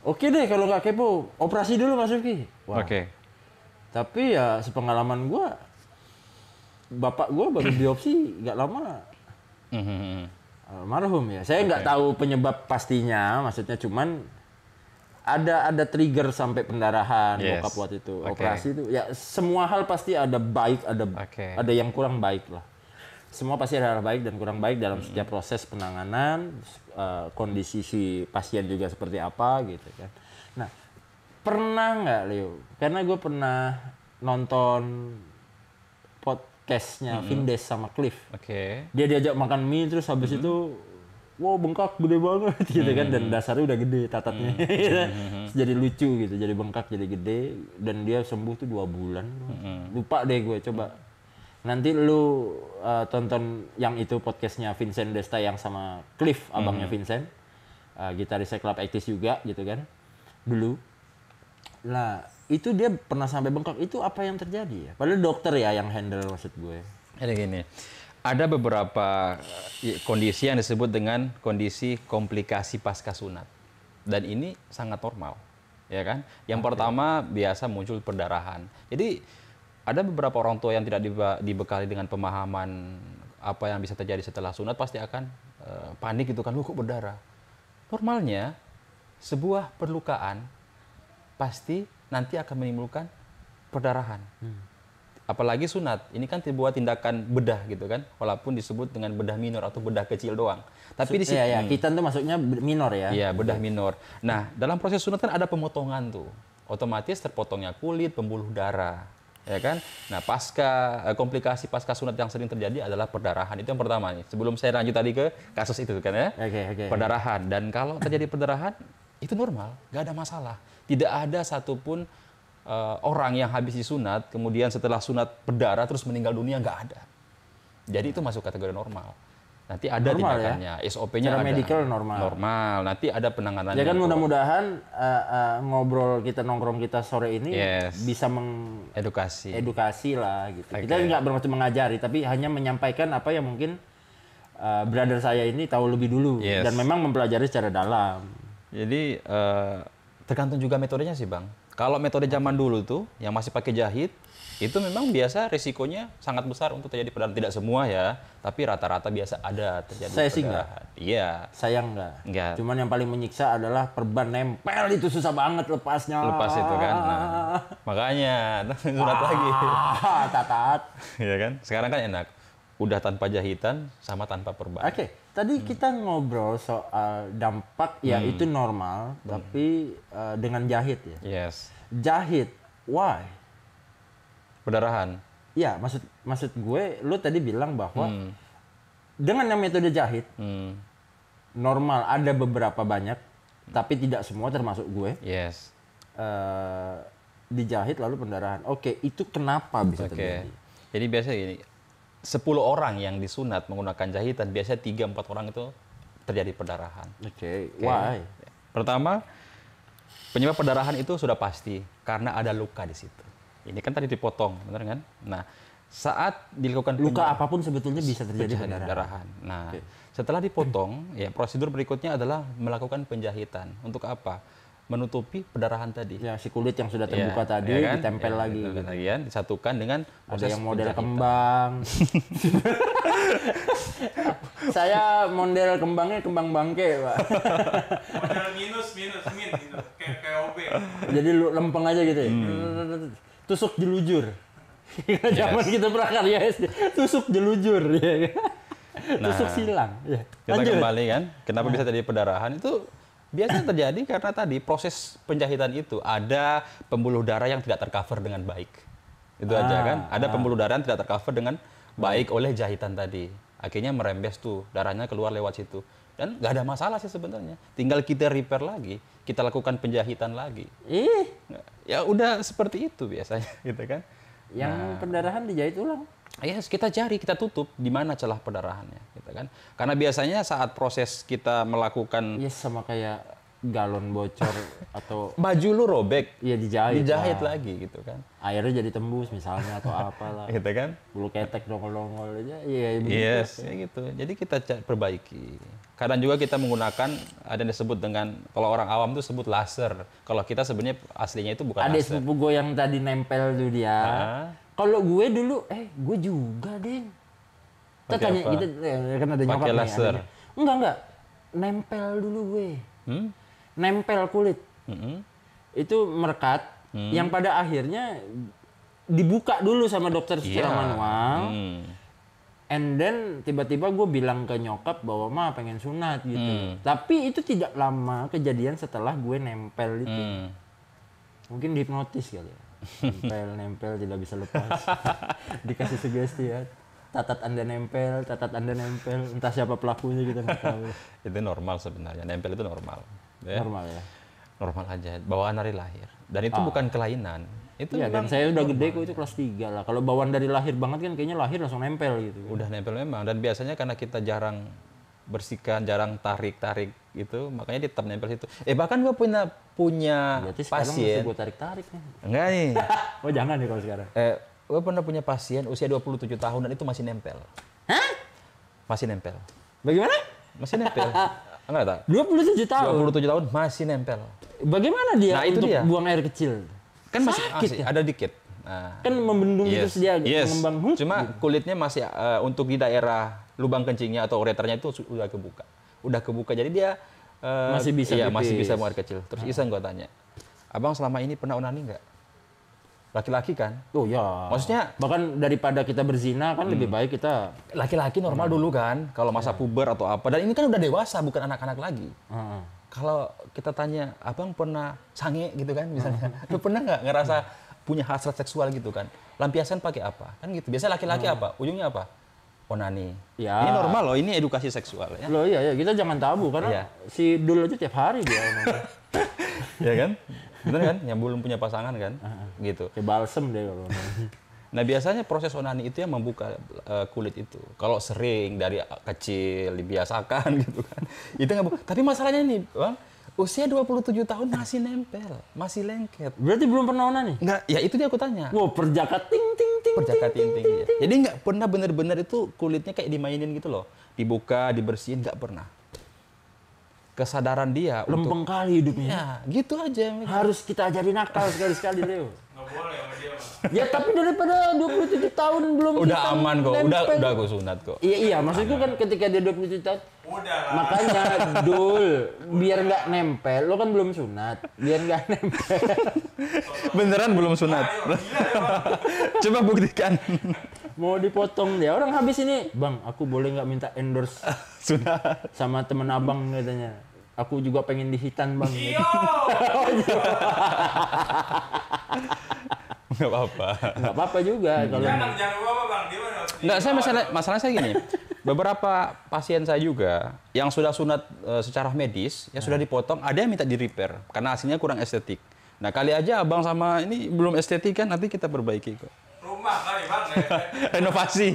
Oke deh kalau nggak kepo, operasi dulu Mas Rifki. Wah. Oke. Tapi ya sepengalaman gue, bapak gue baru biopsi nggak lama almarhum ya. Saya nggak tahu penyebab pastinya, maksudnya cuman ada trigger sampai pendarahan Yes. bokap waktu itu. Oke. Operasi itu ya semua hal pasti ada baik, Oke. ada yang kurang baik lah. Semua pasti ada hal baik dan kurang baik dalam setiap proses penanganan, kondisi si pasien juga seperti apa gitu kan. Nah, pernah nggak Leo? Karena gue pernah nonton podcastnya Vindes sama Cliff. Oke. Dia diajak makan mie terus habis itu wow bengkak gede banget gitu kan, dan dasarnya udah gede tatatnya. Terus jadi lucu gitu, jadi bengkak jadi gede, dan dia sembuh tuh 2 bulan. Lupa deh gue, coba nanti lu tonton yang itu podcastnya Vincent Desta yang sama Cliff, abangnya Vincent, gitaris Club 80s juga gitu kan dulu. Nah itu dia pernah sampai bengkak, itu apa yang terjadi ya? Padahal dokter ya yang handle, maksud gue. Jadi gini, ada beberapa kondisi yang disebut dengan kondisi komplikasi pasca sunat, dan ini sangat normal, ya kan? Yang pertama biasa muncul perdarahan. Jadi ada beberapa orang tua yang tidak dibekali dengan pemahaman apa yang bisa terjadi setelah sunat pasti akan panik gitu kan, kok berdarah. normalnya sebuah perlukaan pasti nanti akan menimbulkan perdarahan. Apalagi sunat, ini kan sebuah tindakan bedah gitu kan, walaupun disebut dengan bedah minor atau bedah kecil doang. Tapi di sini Khitan tuh masuknya minor ya. Iya, bedah minor. Nah, dalam proses sunat kan ada pemotongan tuh. Otomatis terpotongnya kulit, pembuluh darah, ya kan? Nah, komplikasi pasca sunat yang sering terjadi adalah perdarahan. Itu yang pertama nih. Sebelum saya lanjut tadi ke kasus itu kan ya. Oke. Perdarahan. Dan kalau terjadi perdarahan itu normal, nggak ada masalah. Tidak ada satupun orang yang habis disunat, kemudian setelah sunat berdarah terus meninggal dunia, nggak ada. Jadi itu masuk kategori normal. Nanti ada Normal, tindakannya, SOP-nya ada. medical normal. Normal. Nanti ada penanganannya. Ya kan mudah-mudahan ngobrol kita nongkrong kita sore ini bisa edukasi lah gitu. Kita nggak bermaksud mengajari, tapi hanya menyampaikan apa yang mungkin brother saya ini tahu lebih dulu dan memang mempelajari secara dalam. Jadi tergantung juga metodenya sih Bang. Kalau metode zaman dulu tuh yang masih pakai jahit, itu memang biasa resikonya sangat besar untuk terjadi perdarahan. Tidak semua ya, tapi rata-rata biasa ada terjadi Saya sih perdarahan. Iya. Saya enggak. Cuman yang paling menyiksa adalah perban nempel, itu susah banget lepasnya. Lepas itu kan. Nah, makanya sunat lagi. Tatat. Iya kan? Sekarang kan enak. Udah tanpa jahitan sama tanpa perban. Oke. Tadi kita ngobrol soal dampak ya itu normal, tapi dengan jahit ya. Yes. Jahit, why? Perdarahan. Ya, maksud gue, lu tadi bilang bahwa dengan yang metode jahit normal, ada beberapa banyak, tapi tidak semua termasuk gue. Yes. Dijahit lalu pendarahan. Oke, itu kenapa bisa terjadi? Jadi biasa gini. 10 orang yang disunat menggunakan jahitan, biasanya 3-4 orang itu terjadi perdarahan. Oke. Why? Pertama, penyebab perdarahan itu sudah pasti karena ada luka di situ. Ini kan tadi dipotong, benar kan? Nah, saat dilakukan luka apapun sebetulnya bisa terjadi pendarahan. Nah, setelah dipotong, ya prosedur berikutnya adalah melakukan penjahitan. Untuk apa? Menutupi perdarahan tadi. Ya, si kulit yang sudah terbuka tadi kan? Ditempel lagi. Disatukan dengan ada yang model kembang. Saya model kembangnya kembang bangke, Pak. Model minus gitu. Kayak OB. Jadi lempeng aja gitu ya. Tusuk jelujur. Zaman kita prakarya SD. Tusuk jelujur ya. Tusuk silang. Ya. Kita kembali kan, kenapa bisa terjadi perdarahan itu biasanya terjadi karena tadi proses penjahitan itu ada pembuluh darah yang tidak tercover dengan baik. Itu aja kan. Ada pembuluh darah yang tidak tercover dengan baik oleh jahitan tadi. Akhirnya merembes tuh, darahnya keluar lewat situ. Dan nggak ada masalah sih sebenarnya. Tinggal kita repair lagi, kita lakukan penjahitan lagi. Ya udah seperti itu biasanya gitu kan. Yang pendarahan dijahit ulang. Yes, kita cari, kita tutup di mana celah perdarahannya, gitu kan? Karena biasanya saat proses kita melakukan, sama kayak galon bocor atau baju lu robek, ya dijahit lagi, gitu kan? Airnya jadi tembus misalnya atau apalah, gitu kan? Bulu ketek nongol-nongol aja, yes, kayak gitu. Jadi kita perbaiki. Kadang juga kita menggunakan ada yang disebut dengan, kalau orang awam tuh sebut laser. Kalau kita sebenarnya aslinya itu bukan laser. Ada sepupu gue yang tadi nempel tuh dia. Kalau gue dulu, gue juga, Deng. Kita tanya, kan ada nyokap nih. laser? Enggak. Nempel dulu gue. Nempel kulit. Itu merekat, yang pada akhirnya dibuka dulu sama dokter secara manual. And then tiba-tiba gue bilang ke nyokap bahwa Ma pengen sunat gitu. Tapi itu tidak lama kejadian setelah gue nempel itu. Mungkin dihipnotis kali ya. Nempel tidak bisa lepas. Dikasih sugesti ya. Tatat Anda nempel. Entah siapa pelakunya kita nggak tahu. Itu normal sebenarnya. Nempel itu normal. Ya? Normal ya. Normal aja. Bawaan dari lahir. Dan itu bukan kelainan. Itu dan saya udah gede kok, itu kelas 3 lah. Kalau bawaan dari lahir banget kan kayaknya lahir langsung nempel gitu. Udah nempel memang. Dan biasanya karena kita jarang bersihkan, jarang tarik gitu, makanya dia tetap nempel situ. Bahkan gue punya pasien. Gue tarik nih. Enggak nih. Oh jangan nih kalau sekarang. Gue pernah punya pasien usia 27 tahun dan itu masih nempel. Hah? Masih nempel. Bagaimana? Masih nempel. Enggak tahu. 27 tahun. 27 tahun masih nempel. Bagaimana dia untuk buang air kecil? Kan masih ada dikit. Nah, kan membendung itu dia mengembang. Cuma kulitnya masih untuk di daerah lubang kencingnya atau ureternya itu udah kebuka. Jadi dia Masih bisa Iya, masih pipis. bisa buang air kecil. Terus iseng gue tanya, abang selama ini pernah onani nggak? Laki-laki kan? Oh ya. Maksudnya Bahkan daripada kita berzina kan lebih baik kita. laki-laki normal dulu kan, kalau masa puber atau apa. Dan ini kan udah dewasa, bukan anak-anak lagi. Heeh. Kalau kita tanya, abang pernah sange gitu kan misalnya, lu pernah nggak ngerasa punya hasrat seksual gitu kan? Lampiasan pakai apa? Kan gitu. Biasa laki-laki apa? Ujungnya apa? Onani. Ya. Ini normal loh, ini edukasi seksual ya. Loh iya ya, kita jangan tabu karena Iya. si Dul aja tiap hari dia ngomong. Ya kan? Bener kan? Yang belum punya pasangan kan? Gitu. Kayak balsem deh kalau ngomong. Nah biasanya proses onani itu yang membuka kulit itu. Kalau sering dari kecil dibiasakan gitu kan. Itu nggak tapi masalahnya nih, Bang, usia 27 tahun masih nempel, masih lengket. Berarti belum pernah onani? Nggak, ya itu dia aku tanya. Wow, perjaka ting ting ting. Perjaka tinting ya. Jadi nggak pernah bener-bener itu kulitnya kayak dimainin gitu loh. Dibuka, dibersihin, nggak pernah. Kesadaran dia Lempeng kali hidupnya. ya gitu aja. Harus kita ajarin nakal sekali-sekali, Leo. Nggak boleh sama dia, Bang. Ya tapi daripada 27 tahun belum Udah kita aman kok, nempel. udah aku sunat kok. Iya, maksudku kan ketika dia 27 tahun. Udah lah. Makanya, Dul, biar nggak nempel, lo kan belum sunat. Biar nggak nempel. Beneran belum sunat. Ayo, gila ya, Bang. Coba buktikan. Mau dipotong dia. Orang habis ini, Bang, aku boleh nggak minta endorse Sunat. sama temen abang katanya. Aku juga pengen dihitan, Bang. Iyo! Nggak apa-apa. Nggak apa-apa juga kalau Jangan lupa apa, Bang. Di mana? Nggak, saya masalah saya gini. Beberapa pasien saya juga yang sudah sunat secara medis, yang sudah dipotong, ada yang minta di repair karena hasilnya kurang estetik. Nah kali aja abang sama ini belum estetik kan, nanti kita perbaiki kok. Rumah kali, Bang. Renovasi.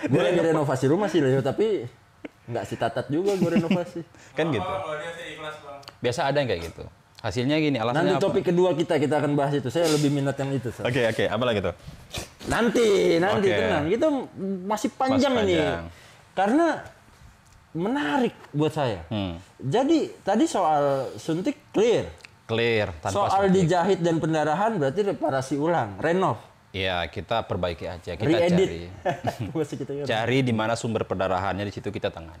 boleh direnovasi rumah sih, Leo, tapi nggak si tatat juga gue renovasi. Kan Apa, gitu. Bang, kalau dia sih ikhlas, Bang. Biasa ada yang kayak gitu. Hasilnya gini, alasannya Nanti apa? topik kedua kita akan bahas itu. Saya lebih minat yang itu. Sal. Oke, apa lagi tuh? Nanti Oke. tenang. Kita masih panjang Masih ini. panjang. Karena menarik buat saya. Jadi tadi soal suntik clear. Clear, tanpa Soal suntik. dijahit dan pendarahan berarti reparasi ulang, renov. Iya, kita perbaiki aja. Kita Re-edit. Bahasa kita kan. cari di mana sumber perdarahannya, di situ kita tangani.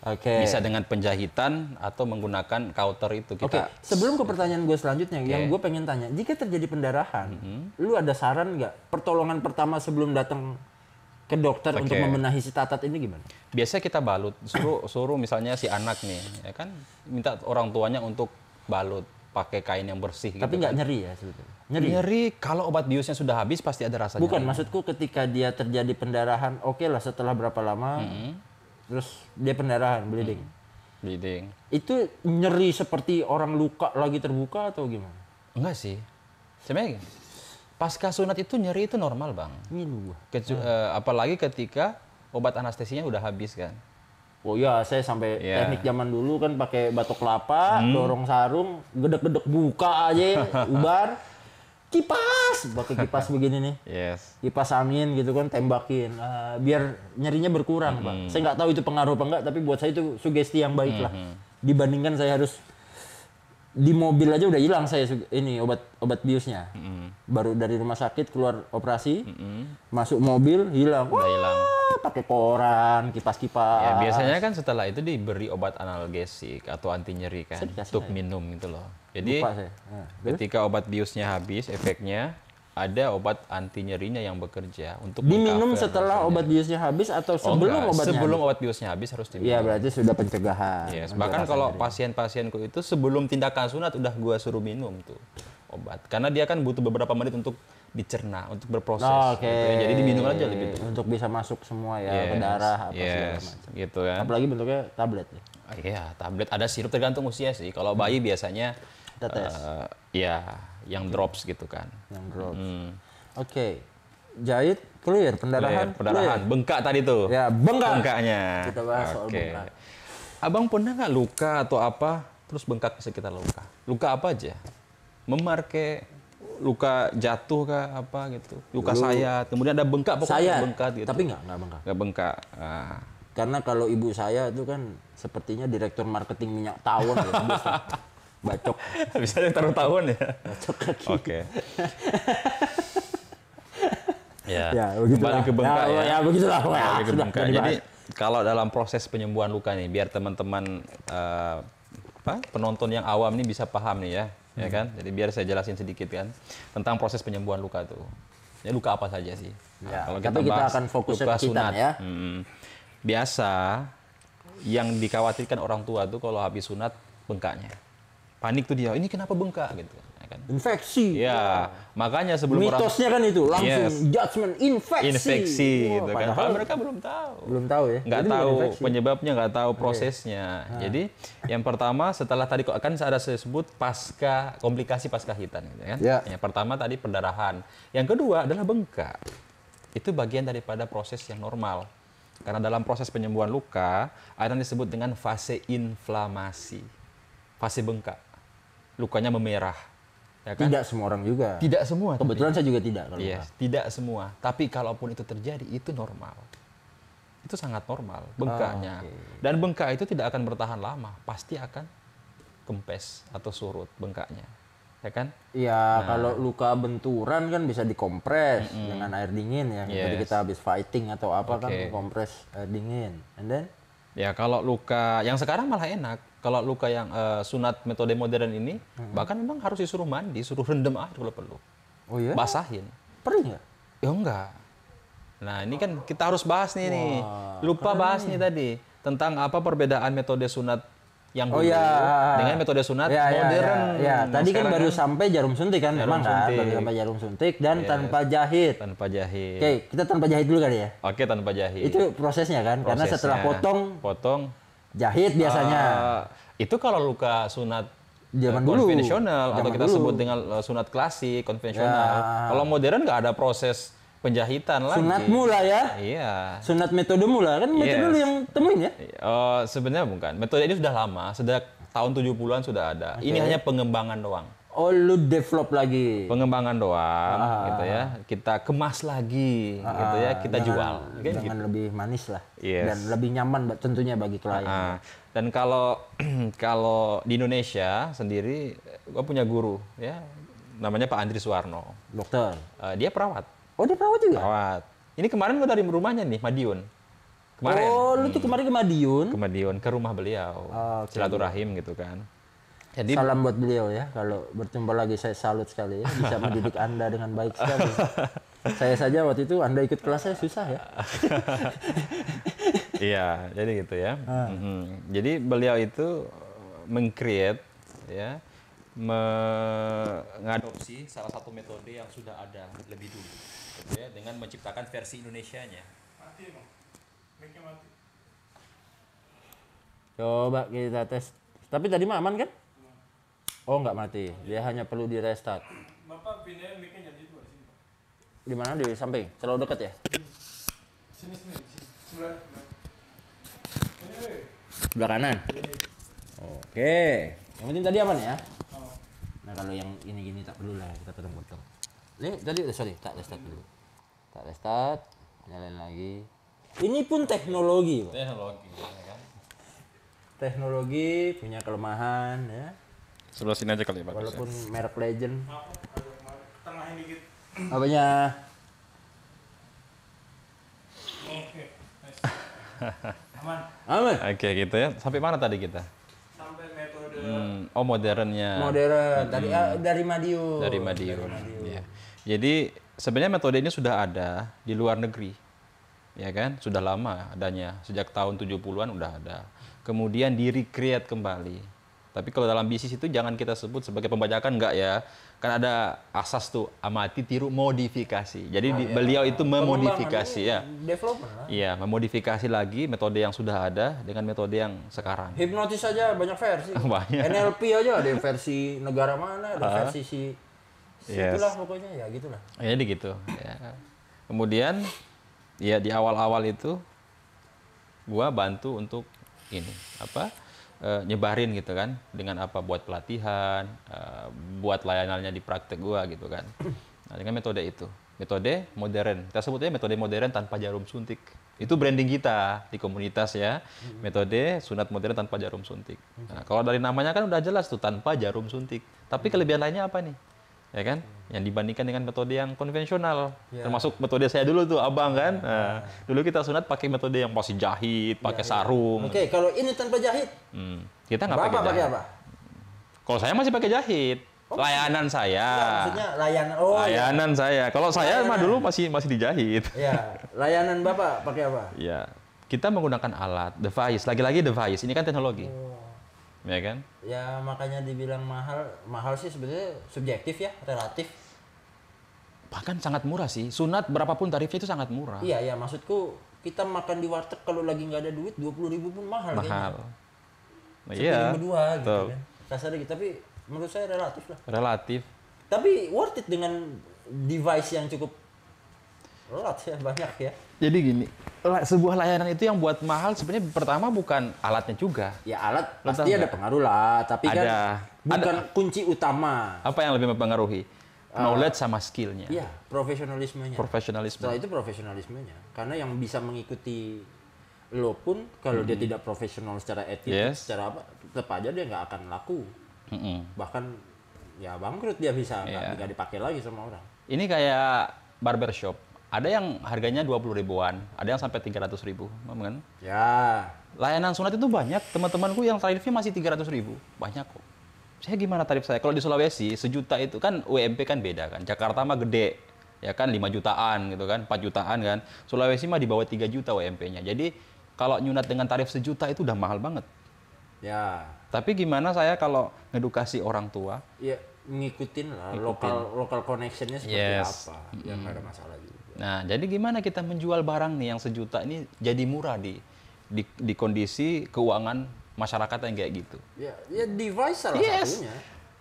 Oke. Bisa dengan penjahitan atau menggunakan kauter itu Oke, kita. sebelum ke pertanyaan gue selanjutnya, yang gue pengen tanya, jika terjadi pendarahan, lu ada saran nggak pertolongan pertama sebelum datang ke dokter Oke. untuk membenahi si tatat ini gimana? Biasanya kita balut, suruh misalnya si anak nih, ya kan, minta orang tuanya untuk balut pakai kain yang bersih. Tapi gitu nggak kan. nyeri ya sebetulnya? Nyeri? Nyeri kalau obat biusnya sudah habis pasti ada rasa Bukan, nyeri. maksudku ketika dia terjadi pendarahan, oke lah setelah berapa lama, terus dia pendarahan, bleeding. Bleeding. Itu nyeri seperti orang luka lagi terbuka atau gimana? Enggak sih. Sebenarnya gini, pasca sunat itu nyeri itu normal, Bang. Ini gua. Apalagi ketika obat anestesinya udah habis kan. Oh iya, saya sampai Iya. teknik zaman dulu kan pakai batok kelapa, dorong sarung, gedek-gedek buka aja, ubar, kipas, pakai kipas begini nih, Yes. kipas angin gitu kan, tembakin, biar nyerinya berkurang, Pak. Saya nggak tahu itu pengaruh apa enggak, tapi buat saya itu sugesti yang baik lah. Dibandingkan saya harus di mobil aja udah hilang saya ini obat biusnya, baru dari rumah sakit keluar operasi, masuk mobil hilang. Udah hilang. Pakai koran, kipas-kipas. Ya, biasanya kan setelah itu diberi obat analgesik atau anti nyeri kan Saya dikasih untuk minum gitu loh. Jadi Lupa saya. Nah, ketika obat biusnya habis, efeknya ada obat anti nyerinya yang bekerja untuk diminum mengcover setelah rasa obat nyeri. biusnya habis atau Oh, sebelum enggak. obatnya? Sebelum habis? obat biusnya habis harus diminum. Iya, berarti sudah pencegahan. Yes. untuk Bahkan rasa kalau nyeri. pasien-pasienku itu sebelum tindakan sunat udah gua suruh minum tuh obat. Karena dia kan butuh beberapa menit untuk dicerna, untuk berproses. Oke. Gitu ya. Jadi diminum aja lebih dulu. Untuk bisa masuk semua ya ke darah apa segala macam. Gitu kan. Apalagi bentuknya tablet ya. Iya, tablet ada sirup tergantung usia sih. Kalau bayi biasanya Tetes. ya yang drops gitu kan. Yang drops. Hmm. Oke. Jahit clear, pendarahan Pendarahan, bengkak tadi tuh. clear. Ya, bengkak. Bengkaknya. Kita bahas soal Oke. bengkak. Abang pernah nggak luka atau apa terus bengkak di sekitar luka? Luka apa aja? Memar ke luka jatuh kah apa gitu? Luka sayat, kemudian ada bengkak pokoknya Saya, bengkak gitu. tapi nggak bengkak. Nggak bengkak. Ah. Karena kalau ibu saya itu kan sepertinya direktur marketing minyak tawon ya. Biasa. Bacok. Bisa taruh tahun ya. Bacok kaki. Oke. Ya, Ya, begitulah. kembali ke bengkak ya. Ya, begitulah. Kembali ke Sudah, bengkak. sudah Jadi dibahas. Kalau dalam proses penyembuhan luka nih, biar teman-teman penonton yang awam ini bisa paham nih ya kan? Jadi biar saya jelasin sedikit kan tentang proses penyembuhan luka tuh. Ya, luka apa saja sih? Ya, kalau tapi kita bahas akan fokus luka ke kita sunat, ya. Biasa yang dikhawatirkan orang tua tuh kalau habis sunat bengkaknya. Panik tuh dia, ini kenapa bengkak gitu. Ya kan? Infeksi. Ya, makanya sebelum Mitosnya kan itu langsung Yes. judgement infeksi. Gitu kan. Padahal mereka belum tahu. Belum tahu ya. Nggak Jadi tahu infeksi. penyebabnya, nggak tahu prosesnya. Jadi yang pertama setelah tadi kan ada sebut komplikasi pasca hitan gitu kan. Ya. Yang pertama tadi perdarahan. Yang kedua adalah bengkak. Itu bagian daripada proses yang normal. Karena dalam proses penyembuhan luka ada yang disebut dengan fase inflamasi. Fase bengkak. Lukanya memerah. Ya kan? Tidak semua orang juga. Tidak semua. Kebetulan saya juga tidak kalau Yes, tidak semua. Tapi kalaupun itu terjadi, itu normal. Itu sangat normal, bengkaknya. Dan bengkak itu tidak akan bertahan lama. Pasti akan kempes atau surut bengkaknya. Ya kan? Iya, kalau luka benturan kan bisa dikompres dengan air dingin ya. Jadi Yes. kita habis fighting atau apa kan Oke. kompres air dingin. And then Ya kalau luka, yang sekarang malah enak. Kalau luka yang sunat metode modern ini, bahkan memang harus disuruh mandi, suruh rendam air kalau perlu. oh ya, Basahin. perih nggak? Ya enggak. Nah ini kan kita harus bahas nih. Lupa bahas nih tadi. Tentang apa perbedaan metode sunat yang Oh dulu ya, dengan metode sunat ya, modern. Ya, Nah, tadi kan sekarang baru sampai jarum suntik kan, memang kan, suntik. baru sampai jarum suntik dan tanpa jahit. tanpa jahit. Oke, kita tanpa jahit dulu kali ya. Oke, tanpa jahit. Itu prosesnya kan, karena setelah Prosesnya. potong jahit biasanya. itu kalau luka sunat Zaman dulu. konvensional atau Zaman kita dulu. sebut dengan sunat klasik konvensional. Kalau modern nggak ada proses penjahitan lagi. Sunat mula ya. Iya. Sunat metode mula kan metode Yes. dulu yang temuin ya. Sebenarnya bukan. Metode ini sudah lama, sejak tahun 70-an sudah ada. Ini hanya pengembangan doang. Oh, lu develop lagi. Pengembangan doang gitu ya. Kita kemas lagi gitu ya, kita jual. Kan gitu. Dengan lebih manis lah. Yes. Dan lebih nyaman tentunya bagi klien. Dan kalau kalau di Indonesia sendiri, gua punya guru ya, namanya Pak Andri Suwarno. Dokter. Dia perawat. Oh, dia perawat juga? Perawat. Ini kemarin gua dari rumahnya nih, Madiun. Kemarin. Oh, lu tuh kemarin ke Madiun. Ke Madiun, ke rumah beliau. Silaturahim gitu kan. Jadi Salam buat beliau ya. Kalau berjumpa lagi saya salut sekali ya. Bisa mendidik Anda dengan baik sekali. Saya saja waktu itu Anda ikut kelas saya susah ya. iya, jadi gitu ya. Jadi beliau itu meng-create ya, mengadopsi salah satu metode yang sudah ada lebih dulu gitu ya, dengan menciptakan versi Indonesianya. Mati emang. Mic-nya mati. Coba kita tes. Tapi tadi mah aman kan? Oh, nggak mati. Dia hanya perlu di restart. Bapak pindahin mic-nya jadi dua di sini, Pak. Di mana? Di samping. Terlalu dekat ya? Sini, sini, sini. Sebelah. Ini, weh. Sebelah kanan. Oke. Yang penting tadi aman ya? Oh. Nah, kalau yang ini-gini tak perlu lah kita potong-potong. Ini tadi sorry, tak restart dulu. Tak restart, nyalain lagi. Ini pun teknologi, Pak. Teknologi ya kan. Teknologi punya kelemahan ya. Sebelah sini aja kali ya, Pak. Walaupun merek legend. Maaf, agak tengahin dikit. Apanya? Oke. Nice. Aman. Aman. Oke, gitu ya. Sampai mana tadi kita? Sampai metode Oh, modernnya. Modern. Dari Madiun. Dari Madiun. Ya. Jadi sebenarnya metode ini sudah ada di luar negeri. Ya kan? Sudah lama adanya. Sejak tahun 70-an udah ada. Kemudian di-recreate kembali. Tapi kalau dalam bisnis itu jangan kita sebut sebagai pembajakan, enggak ya. Kan ada asas tuh, amati, tiru, modifikasi. Jadi beliau itu memodifikasi ya. Development lah. Iya, memodifikasi lagi metode yang sudah ada dengan metode yang sekarang. Hipnotis aja banyak versi. Banyak. NLP aja ada yang versi negara mana, ada versi si Yes. itulah pokoknya ya gitulah. Jadi gitu. Ya. Kemudian ya di awal-awal itu gua bantu untuk ini apa nyebarin gitu kan, dengan apa, buat pelatihan, buat layanannya di praktek gua gitu kan. Nah, dengan metode itu, metode modern, kita sebutnya metode modern tanpa jarum suntik. Itu branding kita di komunitas ya, metode sunat modern tanpa jarum suntik. Nah, kalau dari namanya kan udah jelas tuh, tanpa jarum suntik. Tapi kelebihan lainnya apa nih? ya kan? Yang dibandingkan dengan metode yang konvensional. Ya. Termasuk metode saya dulu tuh, abang kan. Nah, dulu kita sunat pakai metode yang masih jahit, pakai sarung. Oke, kalau ini tanpa jahit, Kita nggak pakai Bapak pakai jahit. apa? Kalau saya masih pakai jahit. Layanan saya. Enggak, maksudnya layanan. Oh, Layanan saya. Kalau saya mah Layanan. dulu masih dijahit. ya. Layanan Bapak pakai apa? Ya, kita menggunakan alat, device. Lagi-lagi device. Ini kan teknologi. Ya kan? Ya makanya dibilang mahal. Mahal sih sebenarnya subjektif ya, relatif. Bahkan sangat murah sih. Sunat berapapun tarifnya itu sangat murah. Iya, ya maksudku kita makan di warteg kalau lagi nggak ada duit 20.000 pun mahal. Mahal. Nah, Sepiring iya. berdua gitu Betul. kan. Kasarnya gitu, tapi menurut saya relatif lah. Relatif. Tapi worth it dengan device yang cukup lot ya, banyak ya. Jadi gini, sebuah layanan itu yang buat mahal sebenarnya pertama bukan alatnya juga. Ya alat Lo pasti tahu ada nggak? pengaruh lah, tapi kan Ada. bukan kunci utama. Apa yang lebih mempengaruhi? Knowledge sama skillnya. Iya, profesionalismenya. Profesionalisme. Setelah itu profesionalismenya. Karena yang bisa mengikuti lo pun kalau dia tidak profesional secara etik, Yes. secara apa, tetap aja dia nggak akan laku. Mm-mm. Bahkan ya bangkrut dia bisa, Iya. nggak dipakai lagi sama orang. Ini kayak barbershop. Ada yang harganya 20 ribuan, ada yang sampai 300 ribu. Kan? Ya, Layanan sunat itu banyak. Teman-temanku yang tarifnya masih 300 ribu. Banyak kok. Saya gimana tarif saya? Kalau di Sulawesi, sejuta itu kan UMP kan beda kan. Jakarta mah gede. Ya kan 5 jutaan gitu kan, 4 jutaan kan. Sulawesi mah di bawah 3 juta UMP-nya. Jadi kalau nyunat dengan tarif sejuta itu udah mahal banget. ya, Tapi gimana saya kalau ngedukasi orang tua? ya ngikutin lah lokal connectionnya seperti Yes. apa. Ya nggak ada masalah juga. Nah, jadi gimana kita menjual barang nih yang sejuta ini jadi murah di kondisi keuangan masyarakat yang kayak gitu. Ya, device salah Yes. satunya.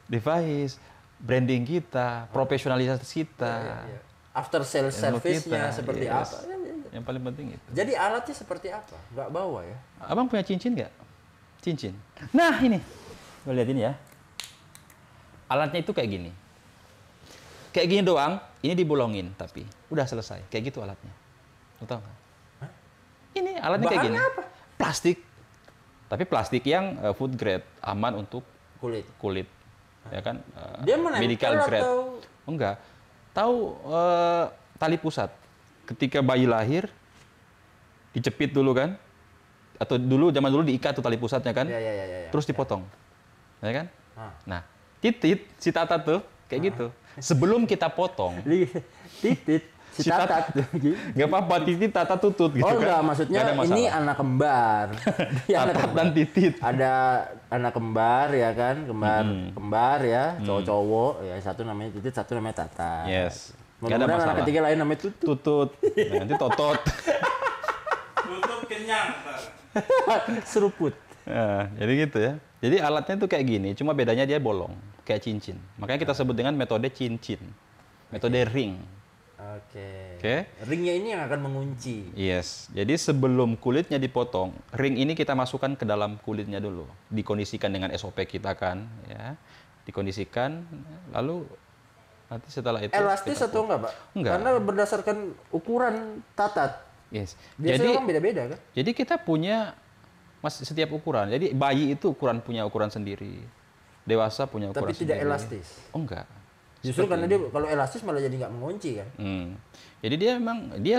Device, branding kita, profesionalitas kita. Ya. After sales ilmu service-nya kita, seperti yes. apa? Ya. Yang paling penting itu. Jadi alatnya seperti apa? Nggak bawa ya? Abang punya cincin nggak? Cincin. Nah ini, lo lihat ini ya. Alatnya itu kayak gini. Kayak gini doang, ini dibolongin tapi udah selesai. Kayak gitu alatnya. Lo tau nggak? Ini alatnya kayak gini. Bahannya apa? Plastik. Tapi plastik yang food grade, aman untuk Kulit. kulit. Ya kan? Dia menempel medical grade. atau- Enggak. Tahu tali pusat. Ketika bayi lahir dijepit dulu kan? Atau zaman dulu diikat tuh tali pusatnya kan? Ya. Terus dipotong. Ya kan? Ah. Nah, titit si Tata tuh kayak gitu. Sebelum kita potong, Titit. Si Si tatat. nggak apa-apa titit Tata tutut gitu Oh kan. enggak, maksudnya Nggak ada masalah. ini anak kembar. Dia anak Tatat kembar. dan titit. Ada anak kembar ya kan, kembar ya, cowok-cowok ya, satu namanya Titit, satu namanya Tata. Yes. Nggak ada Mudah-mudahan anak masalah. ketiga lain namanya Tutut. Tutut. Nah, nanti totot. Tutup kenyang. Ntar. Seruput. Nah, jadi gitu ya. Jadi alatnya tuh kayak gini, cuma bedanya dia bolong, kayak cincin. Makanya kita sebut dengan metode cincin. Metode ring. Oke. Oke. Ringnya ini yang akan mengunci. Yes. Jadi sebelum kulitnya dipotong, ring ini kita masukkan ke dalam kulitnya dulu. Dikondisikan dengan SOP kita kan, ya. Dikondisikan, lalu nanti setelah itu Elastis kita atau enggak, Pak? Enggak. Karena berdasarkan ukuran tatat. Yes. Biasanya orang beda-beda kan? Jadi kita punya setiap ukuran. Jadi bayi itu punya ukuran sendiri. Dewasa punya ukuran Tapi tidak sendiri. elastis. Oh enggak. Justru karena dia kalau elastis malah jadi nggak mengunci kan? Jadi dia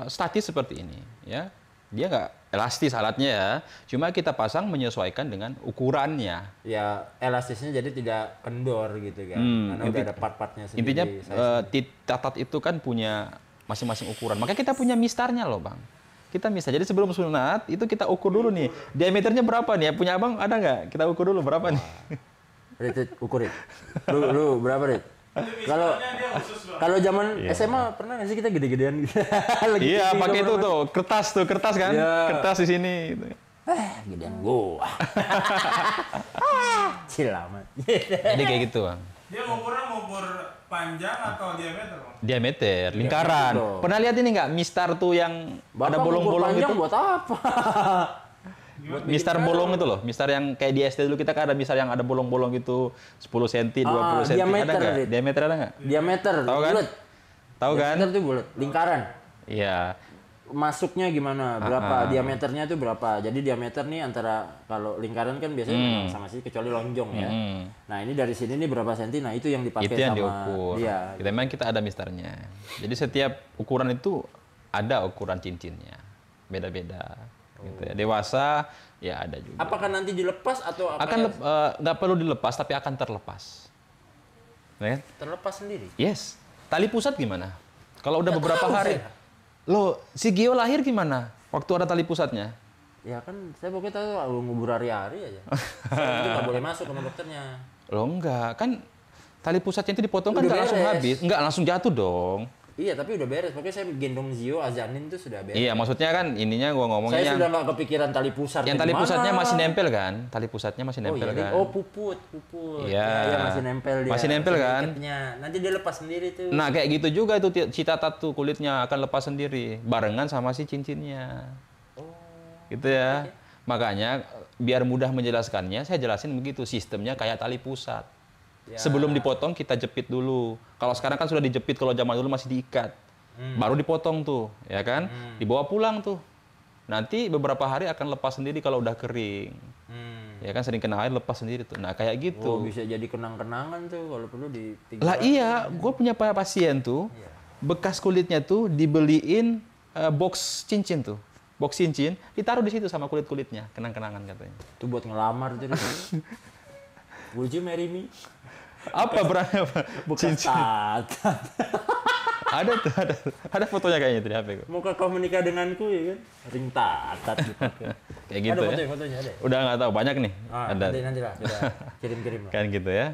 statis seperti ini, ya. Dia nggak elastis alatnya ya. Cuma kita pasang menyesuaikan dengan ukurannya. Ya elastisnya jadi tidak kendor gitu kan? Karena udah ada part-partnya sendiri. Intinya size-nya. tatat itu kan punya masing-masing ukuran. Makanya kita punya mistarnya loh, Bang. Kita mistar. Jadi sebelum sunat itu kita ukur dulu nih. Diameternya berapa nih? Punya Abang ada nggak? Kita ukur dulu berapa nih? Rit, ukurin. Lu berapa, Rit? Kalau Dia khusus loh. kalau zaman SMA pernah nggak sih kita gede-gedean gitu? Lagi Iya, tinggi pakai itu berapa? tuh, kertas kan? Iya. Kertas di sini gitu. Gedean gua. Cilamat. Jadi kayak gitu, Bang. Dia ngukurnya ngukur panjang atau diameter, Bang? Diameter, lingkaran. dong. Pernah lihat ini nggak mistar tuh yang ada Bapak bolong-bolong ukur panjang itu? buat apa? Mistar bolong itu loh, mistar yang kayak di SD dulu kita kan ada mistar yang ada bolong-bolong gitu 10 cm, 20 cm. diameter, Ada nggak? Rit. Diameter ada nggak? Diameter, Tahu kan? bulat. Tahu kan? Diameter tuh bulat, lingkaran. Iya. masuknya gimana? Berapa diameternya itu berapa? Jadi diameter nih antara kalau lingkaran kan biasanya memang sama sih kecuali lonjong ya. Nah, ini dari sini nih berapa senti? Nah, itu yang dipakai Itu yang sama diukur. dia. Memang kita ada misternya. Jadi setiap ukuran itu ada ukuran cincinnya. Beda-beda. Gitu ya. Dewasa ya ada juga. Apakah nanti dilepas atau apa? Akan nggak perlu dilepas tapi akan terlepas. Kan? Terlepas sendiri? Yes. Tali pusat gimana? Kalau udah Nggak beberapa tahu hari. saya. Loh, si Gio lahir gimana? Waktu ada tali pusatnya? Ya kan saya pokoknya tahu ngubur hari-hari aja. Saya itu nggak boleh masuk sama dokternya. Loh enggak, kan tali pusatnya itu dipotong kan Udah nggak langsung beres. habis. Enggak, langsung jatuh dong. Iya, tapi udah beres. Pokoknya saya gendong Zio, azanin tuh sudah beres. Iya, maksudnya kan ininya gua ngomongnya Saya yang sudah nggak kepikiran tali pusat. yang tali pusatnya masih nempel kan? Tali pusatnya masih nempel iya, kan? Oh, puput. Iya. Ya, masih nempel dia. Masih nempel kan? ikatnya. Nanti dia lepas sendiri tuh. Nah, kayak gitu juga itu si Tatat tuh kulitnya akan lepas sendiri barengan sama si cincinnya. Gitu ya. Makanya biar mudah menjelaskannya, saya jelasin begitu, sistemnya kayak tali pusat. Ya. Sebelum dipotong kita jepit dulu. Kalau sekarang kan sudah dijepit, kalau zaman dulu masih diikat. Baru dipotong tuh, ya kan? Dibawa pulang tuh. Nanti beberapa hari akan lepas sendiri kalau udah kering. Ya kan sering kena air lepas sendiri tuh. Nah, kayak gitu. Oh, bisa jadi kenang-kenangan tuh kalau perlu ditinggal. Lah iya, gue punya pasien tuh, bekas kulitnya tuh dibeliin box cincin tuh. Box cincin, ditaruh di situ sama kulit-kulitnya, kenang-kenangan katanya. Itu buat ngelamar tuh. Would you marry me? Apa berani apa? Bekas Tatat. Ada fotonya kayaknya itu di HP gue. Muka kau menikah denganku ya kan? Ring Tatat dipakai. Kayak gitu Ada ya. fotonya ada. Udah nggak tahu, banyak nih. Ah, Ada. nanti lah, kita kirim-kirim lah. Kan gitu ya.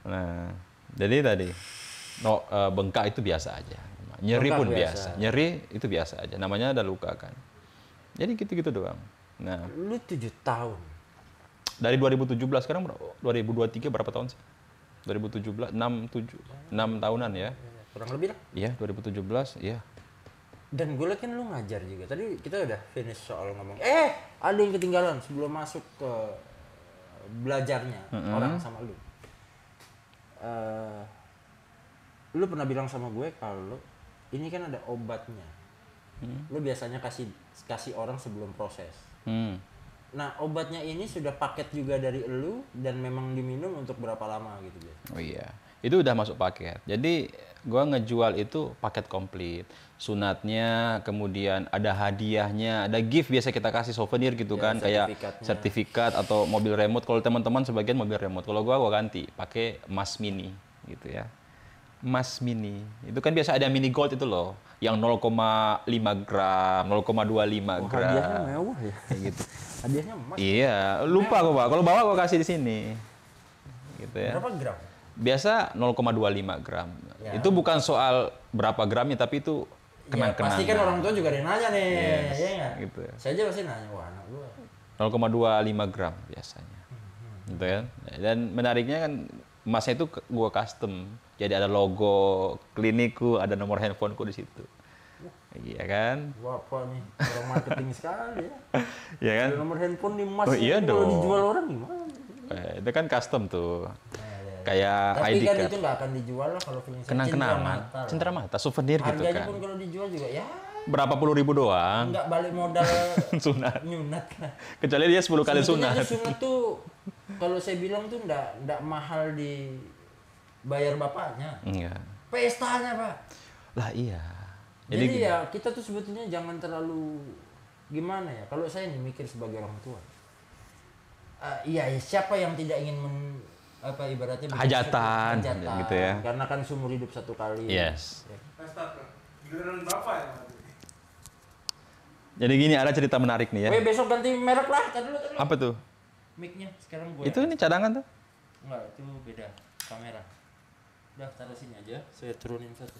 Nah, jadi tadi bengkak itu biasa aja. Nyeri Bengkak pun biasa. biasa. Nyeri itu biasa aja. Namanya ada luka kan. Jadi gitu-gitu doang. Nah, Lu 7 tahun. dari 2017 sekarang 2023 berapa tahun sih? 2017 6 tahunan ya. Kurang lebih lah. Iya, 2017, iya. Dan gue liat kan lu ngajar juga. Tadi kita udah finish soal ngomong. Ada yang ketinggalan sebelum masuk ke belajarnya orang sama lu. Lu pernah bilang sama gue kalau ini kan ada obatnya. Lu biasanya kasih orang sebelum proses. Hmm. Nah, obatnya ini sudah paket juga dari elu dan memang diminum untuk berapa lama gitu biasa. Oh iya. Itu udah masuk paket. Jadi gua ngejual itu paket komplit. Sunatnya, kemudian ada hadiahnya, ada gift biasa kita kasih souvenir gitu Ya, kan, kayak sertifikatnya. sertifikat atau mobil remote. Kalau teman-teman sebagian mobil remote. Kalau gua ganti pakai emas mini gitu ya. Emas mini. Itu kan biasa ada mini gold itu loh, yang 0,5 gram, 0,25 gram. Hadiahnya mewah ya. Kayak gitu. Hadiahnya emas. Iya, lupa gua, Pak. Kalau bawa gua kasih di sini. Gitu ya. Berapa gram? Biasa 0,25 gram. Ya. Itu bukan soal berapa gramnya, tapi itu Ya, kenang-kenangan. pasti kan orang tua juga ada yang nanya nih, Yes, ya nggak? gitu ya. Saya aja pasti nanya, wah anak gua. 0,25 gram biasanya. Gitu kan. Dan menariknya kan emasnya itu gua custom. Jadi ada logo klinikku, ada nomor handphoneku di situ. Iya kan? Wah apa nih, orang marketing sekali ya. Iya kan? Ada nomor handphone di emas, Oh, iya kalau dong. dijual orang gimana? Itu kan custom tuh. Kayak Tapi ID kan card. itu nggak akan dijual lah kalau punya Kenang-kenangan. Cendera mata, souvenir gitu Harganya kan. pun kalau dijual juga ya Berapa puluh ribu doang. nggak balik modal Sunat. nyunat lah. Kecuali dia 10 kali Sebetulnya sunat. tuh sunat tuh kalau saya bilang tuh nggak mahal di bayar bapaknya, Enggak. pestanya pak. Lah iya. Jadi ya kita tuh sebetulnya jangan terlalu gimana ya. Kalau saya nih mikir sebagai orang tua, iya ya, siapa yang tidak ingin ibaratnya bikin Hajatan, gitu ya. Karena kan seumur hidup satu kali. Yes. Ya. Pesta giliran bapak ya. Jadi gini, ada cerita menarik nih ya. Weh besok ganti merek lah, tadi dulu. Apa tuh? Mic-nya sekarang gue. Itu ini cadangan tuh. Enggak, itu beda kamera. Udah taruh sini aja, saya turunin satu.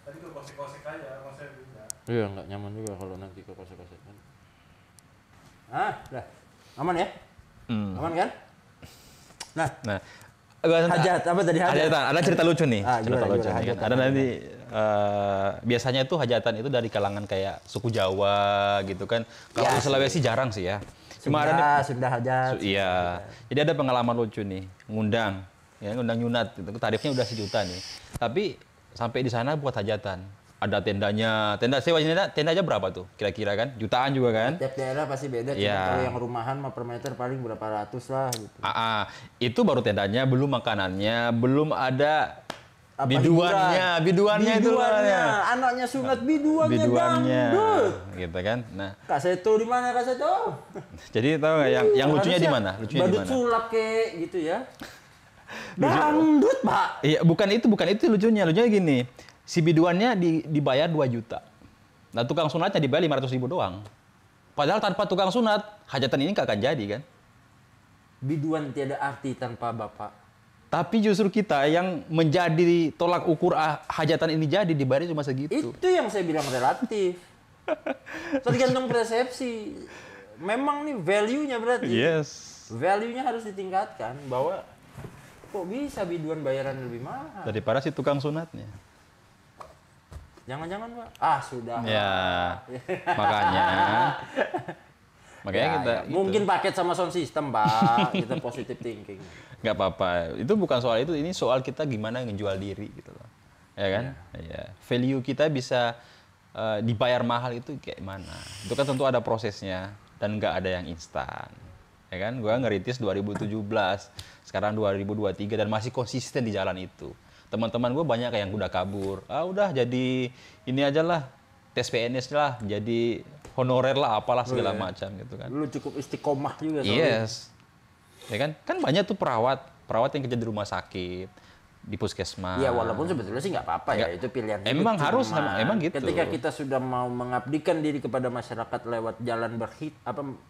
Tadi ke kosek-kosek aja, mau saya pindah. Iya, nggak nyaman juga kalau nanti ke kosek-kosek kan. Udah. Aman ya? Aman kan? Nah, hajat apa tadi hajat? Hajatan. Ada cerita lucu nih. Cerita gimana, lucu nih. hajatan? Ada nanti biasanya itu hajatan itu dari kalangan kayak suku Jawa gitu kan. Kalau Ya, di Sulawesi jarang sih ya. Cuma ada nih, Sunda hajat. iya. Jadi ada pengalaman lucu nih, ngundang nyunat, itu tarifnya udah 1 juta nih. Tapi sampai di sana buat hajatan. ada tendanya, tenda aja berapa tuh kira-kira kan? Jutaan juga kan? Tiap daerah pasti beda. Cuma Iya. kalau yang rumahan mah per meter paling berapa ratus lah gitu. Itu baru tendanya, belum makanannya, belum ada Apa, biduannya itu loh. Anaknya sunat biduannya dangdut. Gitu kan. Nah, Kak Seto di mana Kak Seto? jadi tahu nggak yang lucunya di mana? Lucunya di Badut mana? sulap kek gitu ya. Dangdut, Pak. Iya, bukan itu lucunya. Lucunya gini, si biduannya dibayar 2 juta. Nah, tukang sunatnya dibayar 500.000 doang. Padahal tanpa tukang sunat, hajatan ini nggak akan jadi kan? Biduan tiada arti tanpa Bapak. Tapi justru kita yang menjadi tolak ukur hajatan ini jadi dibayar cuma segitu. Itu yang saya bilang relatif. Tergantung persepsi. Memang nih value-nya berarti. Yes. Value-nya harus ditingkatkan bahwa kok bisa biduan bayaran lebih mahal. Daripada si tukang sunatnya. Jangan-jangan, Pak. Sudah. Ya, makanya kita gitu. Mungkin paket sama sound system, Pak. Kita positive thinking. Nggak apa-apa. Itu bukan soal itu. Ini soal kita gimana ngejual diri gitu loh. Ya kan? Ya. Value kita bisa dibayar mahal itu kayak mana? Itu kan tentu ada prosesnya dan nggak ada yang instan. Ya kan? Gua ngerintis 2017, sekarang 2023 dan masih konsisten di jalan itu. Teman-teman gue banyak yang udah kabur. Udah jadi ini aja lah, tes PNS lah, jadi honorer lah, apalah segala macam gitu kan. Lu cukup istiqomah juga soalnya. Yes. Ya kan? Kan banyak tuh perawat yang kerja di rumah sakit, di puskesmas. Ya walaupun sebetulnya sih nggak apa-apa ya, itu pilihan hidup. Emang harus, Cuma emang gitu. Ketika kita sudah mau mengabdikan diri kepada masyarakat lewat jalan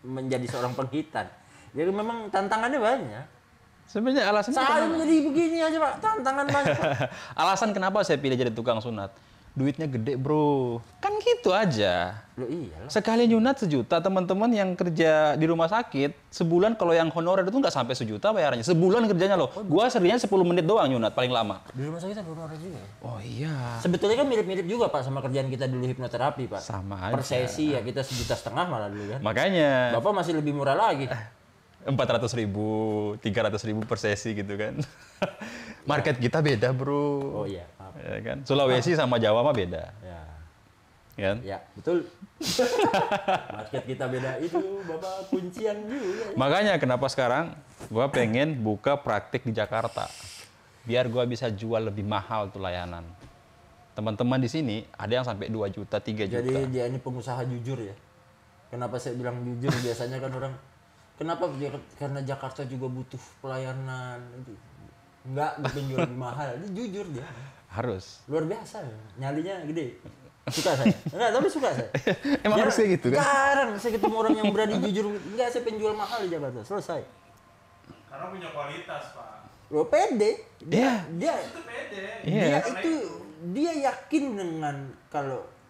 menjadi seorang penghitan, jadi memang tantangannya banyak. Sebenarnya alasannya Saya menjadi begini aja Pak, tantangan banyak. alasan kenapa saya pilih jadi tukang sunat? Duitnya gede bro, kan gitu aja. Loh iyalah. Sekali nyunat 1 juta, teman-teman yang kerja di rumah sakit, sebulan kalau yang honorer itu nggak sampai 1 juta bayarannya. Sebulan kerjanya loh. Gua serinya 10 menit doang nyunat, paling lama. Di rumah sakit ada honorer juga ya? Oh iya. Sebetulnya kan mirip-mirip juga Pak sama kerjaan kita dulu hipnoterapi Pak. Sama Per aja. sesi ya kita 1,5 juta malah dulu kan. Makanya. Bapak masih lebih murah lagi. 400.000, 300.000 per sesi gitu kan. Market kita beda bro. Oh iya, maaf. Ya kan? Sulawesi sama Jawa mah beda. Ya. Kan? Ya, betul. Market kita beda itu, Bapak kuncian juga. Makanya kenapa sekarang gua pengen buka praktik di Jakarta. Biar gua bisa jual lebih mahal tuh layanan. Teman-teman di sini ada yang sampai 2 juta, 3 juta. Jadi dia ini pengusaha jujur ya. Kenapa saya bilang jujur? Biasanya kan orang, kenapa? Karena Jakarta juga butuh pelayanan. Enggak, penjual lebih mahal. Dia jujur dia. Harus. Luar biasa. Nyalinya gede. Suka saya. Enggak, tapi suka saya. Emang harus kayak gitu kan? Jarang saya ketemu orang yang berani jujur. Enggak, saya penjual mahal di Jakarta. Selesai. Karena punya kualitas, Pak. Lo pede. Iya. Dia Itu pede. Iya. dia yakin dengan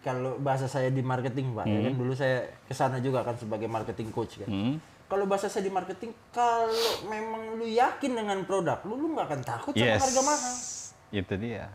kalau bahasa saya di marketing Pak, ya kan dulu saya kesana juga kan sebagai marketing coach kan. Kalau bahasa saya di marketing, kalau memang lu yakin dengan produk lu nggak akan takut sama harga mahal. Itu dia.